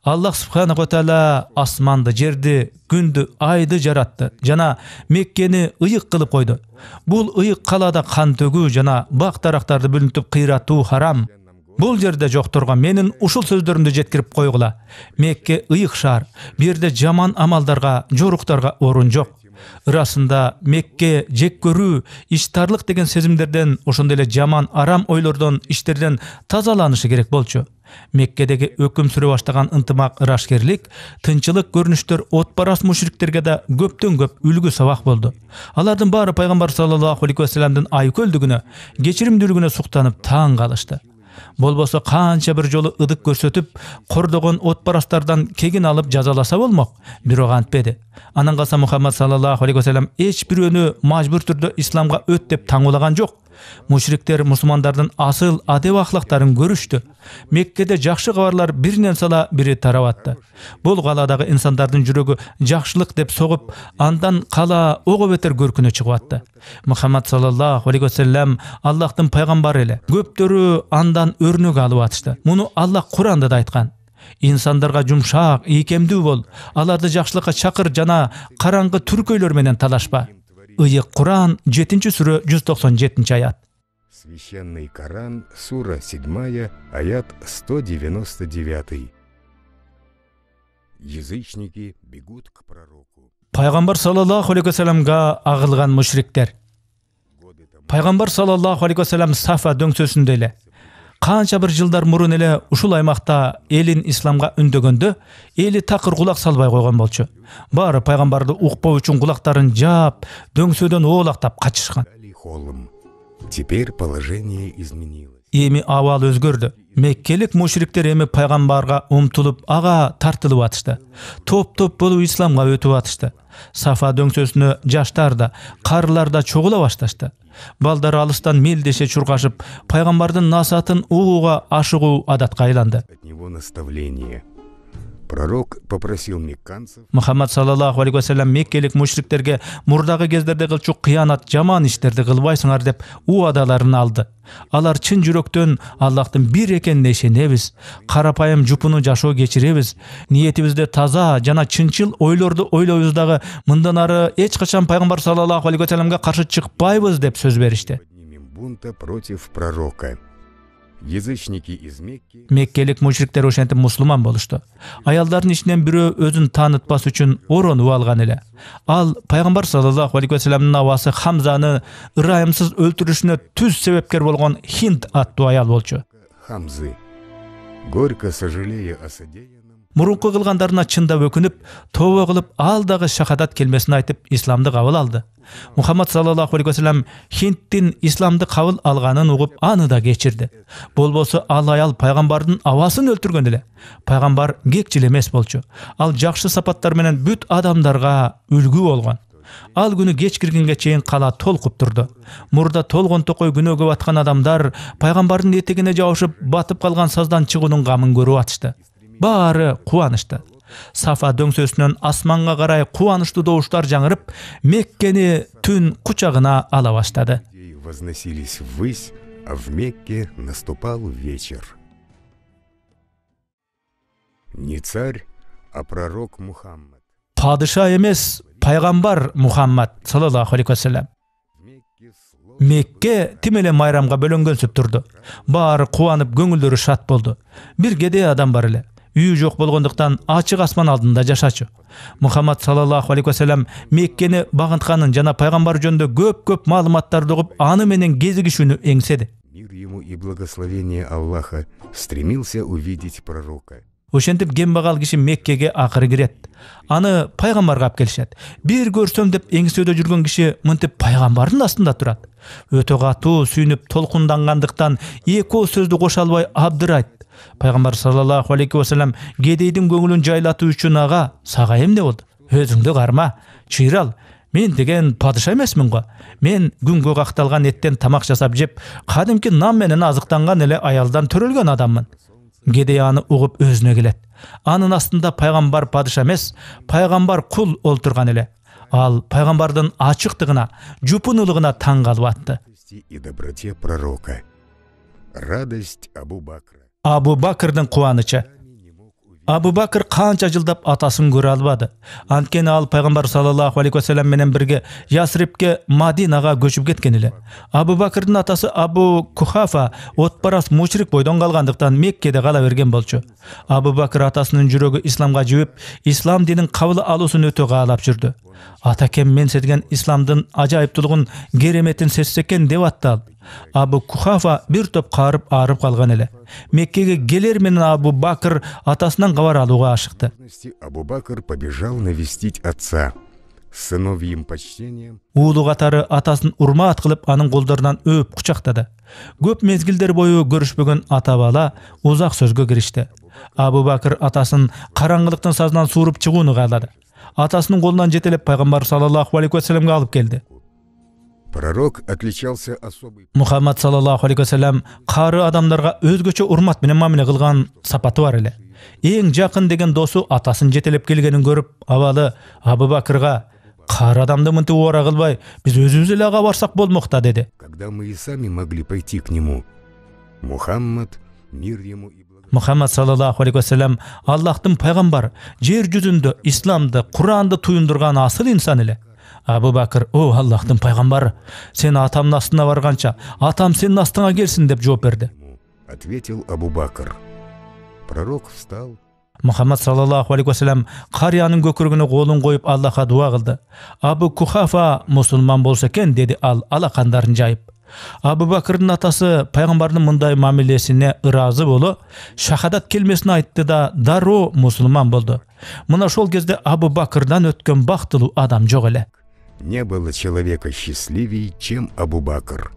Аллах субханаху ва таала асманды, жерди, күндү, айды жаратты жана Меккени ыйык кылып койду. Бул ыйык калада кан төгүү жана бак дарактарды бүлүнтүп кыйратуу харам. Бул жерде жокторго менин ушул сөздөрүмдү жеткирип койгула. Мекке ыйык шаар, бу жерде жаман амалдарга, жоруктарга орун жок. Ырасында Мекке жек көрүү, иштарлык деген сезимдерден, ошондой эле жаман арам ойлордон, иштерден тазаланышы керек болчу. Меккедеги өкүм сүрө баштаган ынтымак, ырашкерлик, тынчылык көрүнүштөр отпарас мушриктерге да көптөн көп үлгү сабак болду. Алардын баары пайгамбар саллаллаху алейхи вассаламдын айкөлдүгүнө, кечиримдүүлүгүнө суктанып таң калышты. Болбосо канча бир жолу ыдык көрсөтүп, кордогон отпарастардан кегин алып жазаласа болмок, бирок антпеди. Анан калса Мухаммад саллаллаху алейхи вассалам эч бирөөнү мажбур түрдө исламга өт деп таңуулаган жок. Мушриктер мусулмандардын асыл адеп ахлактарын көрүштү. Меккеде жакшы кабарлар биринен сала бири тарап атты. Бул каладагы инсандардын жүрөгү жакшылык деп согуп, андан кала ого бетер көркүнө чыгып атты. Мухаммад саллаллаху алейхи вассалам Аллахтын пайгамбары эле. Көптөрү андан өрнөк алып атышты. Муну Аллах Куранда да айткан. İnsanlarga jumşak, икемдүү бол, аларды жакшылыкка чакыр жана караңгы түркөйлөр менен талашпа. Ыйык Куран 7-сүрө 197-аят. Священный Коран, сура 7, аят 199. Язычники бегут к пророку. Пайгамбар саллаллаху алейхи вассаламга агылган мушриктер. Пайгамбар саллаллаху алейхи вассалам Сафа дөңсөсүндө эле канча бир жылдар мурун эле ушул аймакта элин исламга үндөгөндө, эли такыр кулак салбай койгон болчу. Баары пайгамбарды укпоо үчүн кулактарын жаап, дөңсөдөн оолактап качышкан. Теперь положение изменилось. Эми абал өзгөрдү. Меккелик мушриктер эми пайгамбарга умтулуп, ага тартылып атышты. Топ-топ болуп исламга өтүп атышты. Сафа дөңсөсүнө жаштар да, карылар да чогула башташты. Балдар алыстан мелдеше чуркашып, пайгамбардын насатын угууга ашыгуу адатка айланды. От него наставление. Пророк попросил мекканцев. Мухаммад саллаллаху алейхи вассалам меккелик мушриктерге мурдагы кездерде кылчу кыянат, жаман иштерди кылбайсыңар деп уадаларын алды. Алар чын жүрөктөн Аллахтын бир экенине ишенебиз, карапайым жупуну жашоо кечиребиз, ниетибизде таза жана чынчыл ойлорду ойлойбуз дагы мындан ары эч качан пайгамбар саллаллаху алейхи вассаламга каршы чыкпайбыз деп сөз беришти. Поднимем бунта против пророка. Язычники из Мекки. Меккелик мушриктер ошентип мусулман болушту. Аялдардын ичинен бирөө өзүн таанытпас үчүн оронуп алган эле. Ал пайгамбар саллаллаху алейхи вассаламдын абасы Хамзаны ырайымсыз өлтүрүшүнө түз себепкер болгон Хинд аттуу аял болчу. Хамзы, горько сожалея о содеянном, Мурунку кылгандарына чындап өкүнүп, тооба кылып, ал дагы шахадат келмесин айтып, исламды кабыл алды. Мухаммад саллаллаху алейхи вассалам Хиндтин исламды кабыл алганын угуп, аны да кечирди. Болбосо ал аял пайгамбардын абасын өлтүргөн эле. Пайгамбар кекчил эмес болчу. Ал жакшы сапаттар менен бүт адамдарга үлгү болгон. Ал күнү кеч киргенге чейин кала толкуп турду. Мурда толгон токой күнөөгө баткан адамдар пайгамбардын этегине жабышып, батып калган саздан чыгуунун камын көрүп атышты. Баары кубанышты. Сафа дөңсөсүнөн асманга карай кубанычтуу добуштар жаңырып, Меккени түн кучагына ала баштады. возносились ввысь, а в Мекке наступал вечер. Не царь, а пророк Мухаммад. Падыша эмес, пайгамбар Мухаммад саллаллаху алейхи вассалам. Мекке тим эле майрамга бөлөнгөнсүп турду. Баары кубанып, көңүлдөрү шат болду. Бир кедей адам бар эле. Үйү жок болгондуктан ачык асман алдында жашачу. Мухаммад саллаллаху алейхи вассалам Меккени багынтканын жана пайгамбар жөнүндө көп маалыматтарды угуп, аны менен кезигишүүнү эңседи. Мир ему и благословение Аллаха стремился увидеть пророка. Ошентип кембагал киши Меккеге акыры кирет. Аны пайгамбарга алып келишет. Бир көрсөм деп эңсөөдө жүргөн киши мынтип пайгамбардын астында турат. Өтө катуу сүйүнүп толкундангандыктан эки сөздү кошо албай абдырайт. Пайгамбар саллаллаху алейхи вассалам кедейдин көңүлүн жайлатуу үчүн ага сага эмне болду? Өзүңдү карма, чыйрал. Мен деген падыша эмесмин го. Мен күнгө какталган эттен тамак жасап жеп, кадимки нан менен азыктанган эле аялдан төрөлгөн адаммын. Кедей аны угуп өзүнө келет. Анын астында пайгамбар падыша эмес, пайгамбар кул олтурган эле. Ал пайгамбардын ачыктыгына, жупунулугуна таң калып атты. И доброте пророка. Радость Абу Бакра. Абу Бакырдын кубанычы. Абу Бакыр канча жылдап атасын көрө албады. Анткени ал пайгамбар саллаллаху алейхи вассалам менен бирге Ясрибке, Мадинага көчүп кеткен эле. Абу Бакырдын атасы Абу Кухафа отпарас мушрик бойдон калгандыктан Меккеде кала берген болчу. Абу Бакыр атасынын жүрөгү исламга жибип, ислам динин кабыл алуусун өтө каалап жүрдү. Атакем мен сезген исламдын ажайыптуулугун, кереметин сезсекен деп аттал. Абу Кухафа бир топ карып арып калган эле. Меккеге келер менен Абу Бакыр атасынан кабар алууга ашыкты. Абу Бакр побежал навестить отца. С сыновьим почтением. Уулу катары атасын урмат кылып, анын колдорунан өп кучактады. Көп мезгилдер бою көрүшпөгөн ата бала узак сөзгө киришти. Абу Бакыр атасын караңгылыктын сазынан сууруп чыгууну каалады. Атасынын колунан жетелеп пайгамбар саллаллаху алейхи вассаламга алып келди. Пророк отличался особой... Мухаммад саллаллаху алейхи вассалам кары адамдарга өзгөчө урмат менен мамиле кылган сапаты бар эле. Эң жакын деген досу атасын жетелеп келгенин көрүп, абалы Абу Бакырга кары адамды мынтип ора кылбай, биз өзүбүз эле ага барсак болмокта деди. Когда мы и сами могли пойти к нему, Мухаммад, мир ему и благо... Мухаммад саллаллаху алейхи вассалам Аллахтын пайгамбары, жер жүзүндө исламды, Куранды туюндурган асыл инсан эле. Абу Бакыр: "О Аллахтын пайгамбары, сен атамдын астына барганча, атам сенин астыңа келсин" деп жооп берди. Ответил Абу Бакр. Пророк встал. Мухаммад саллаллаху алейхи вассалам карыянын көкүрөгүнө колун коюп Аллахка дуа кылды. Абу Кухафа мусулман болсо экен, деди ал алакандарын жайып. Абу Бакырдын атасы пайгамбардын мындай мамилесине ыраазы болуп, шахадат келмесин айтты да дароо мусулман болду. Мына ошол кезде Абу Бакырдан өткөн бактылуу адам жок эле. Не было человека счастливее, чем Абу Бакр.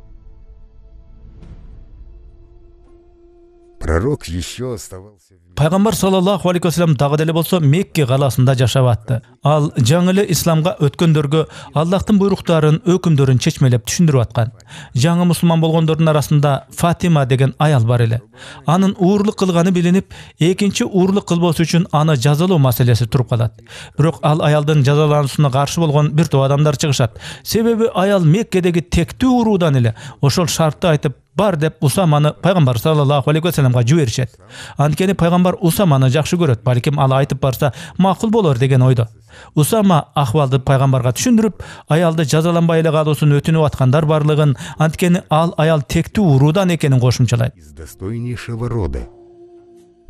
Пророк еще оставался... Пайгамбар саллаллаху алейхи вассалам дагы деле болсо Мекке каласында жашап атты. Ал жаңы эле исламга өткөндөргө Аллахтын буйруктарын, өкүмдөрүн чечмелеп түшүндүрүп аткан. Жаңы мусулман болгондордун арасында Фатима деген аял бар эле. Анын уурлук кылганы билинип, экинчи уурлук кылбоосу үчүн аны жазалоо маселеси туруп калат. Бирок ал аялдын жазалануусуна каршы болгон бир топ адамдар чыгышат. Себеби аял Меккедеги тектүү уруудан эле ошол шартты айтып бар деп Усаманы пайгамбар саллаллаху алейхи вассаламга жиберишет. Анткени пайгамбар Усаманы жакшы көрөт, балким ал айтып барса макул болор деген ойдо. Усама ахвалды пайгамбарга түшүндүрүп, аялды жазаланбай эле калуусун өтүнүп аткандар барлыгын, анткени ал аял тектүү уруудан экенин кошумчалайт. Из достойнейшего рода.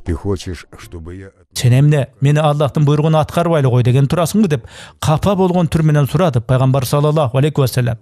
Ты хочешь, чтобы я... Сен эмне мени Аллахтын буйругун аткарбайлы кой деген турасыңбы деп капа болгон түр менен сурады пайгамбар саллаллаху алейхи вассалам.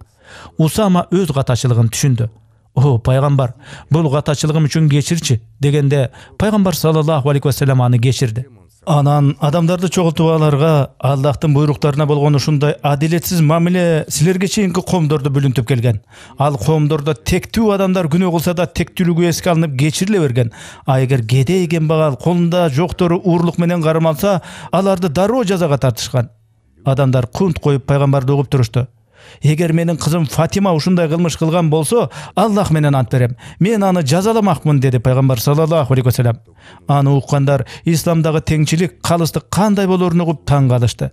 Усама өз катачылыгын түшүндү. "О пайгамбар, бул катачылыгым үчүн кечирчи" дегенде пайгамбар саллаллаху алейхи вассалам аны кечирди. Анан адамдарды чогултуп аларга Аллахтын буйруктарына болгон ушундай адилетсиз мамиле силерге чейинки коомдорду бүлүнтүп келген. Ал коомдордо тектүү адамдар күнөө кылса да тектүүлүгү эске алынып кечириле берген. А эгер кедей кембагал колунда жоктору уурлук менен кармалса, аларды дароо жазага тартышкан. Адамдар кунт коюп пайгамбарды угуп турушту. Эгер менин кызым Фатима ушундай кылмыш кылган болсо, Аллах менен ант берем, мен аны жазаламакмын, деди пайгамбар саллаллаху алейхи вассалам. Аны уккандар исламдагы теңчилик, калыстык кандай болорун угуп таң калышты.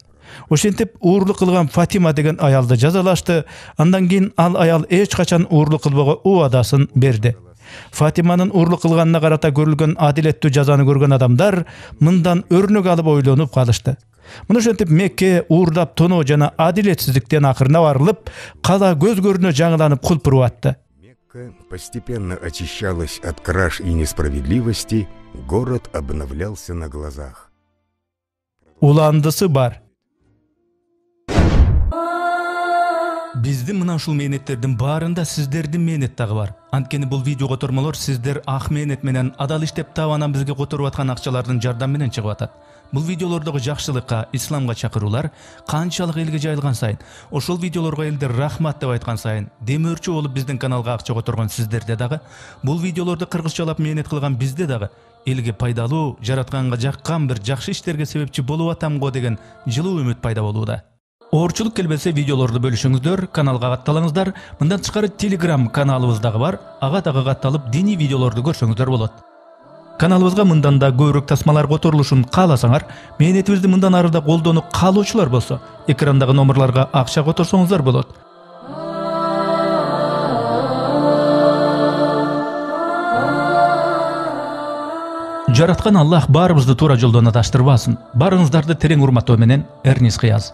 Ошентип уурлук кылган Фатима деген аялды жазалашты. Андан кийин ал аял эч качан уурлук кылбого убадасын берди. Фатиманын уурлук кылганына карата көрүлгөн адилеттүү жазаны көргөн адамдар мындан өрнөк алып ойлонуп калышты. Мына ошентип Мекке уурдап тоноо жана адилетсиздиктен акырына барылып, кала көз көрүнө жаңыланып кулпуруп атты. Мекка постепенно очищалась от краж и несправедливости, город обновлялся на глазах. Уландысы бар. Биздин мына ушул мээнеттердин баарында сиздердин мээнет дагы бар. Анткени бул видео котормолор сиздер ак мээнет менен адал иштеп табанан бизге которуп аткан акчалардын жардамы менен чыгып атат. Бул видеолордогу жакшылыкка, исламга чакыруулар канчалык элге жайылган сайын, ошол видеолорго элдер рахмат деп айткан сайын, демөөрчү болуп биздин каналга акча которгон сиздерде дагы, бул видеолорду кыргызчалап мээнет кылган бизде дагы элге пайдалуу, жаратканга жаккан бир жакшы иштерге себепчи болуп атам го деген жылуу үмүт пайда болууда. Оорчулук келбесе видеолорду бөлүшүңүздөр, каналга катталыңыздар. Мындан тышкары Telegram каналыбыз дагы бар. Ага дагы катталып, диний видеолорду көрсөңүздөр болот. Каналыбызга мындан да көбүрөөк тасмалар которулушун кааласаңар, мээнетибизди мындан ары да колдонуп калуучулар болсо, экрандагы номерларга акча которсоңуздар болот. Жараткан Аллах баарыбызды туура жолдон адаштырбасын. Барыңыздарды терең урматтоо менен, Эрнис Кыяз.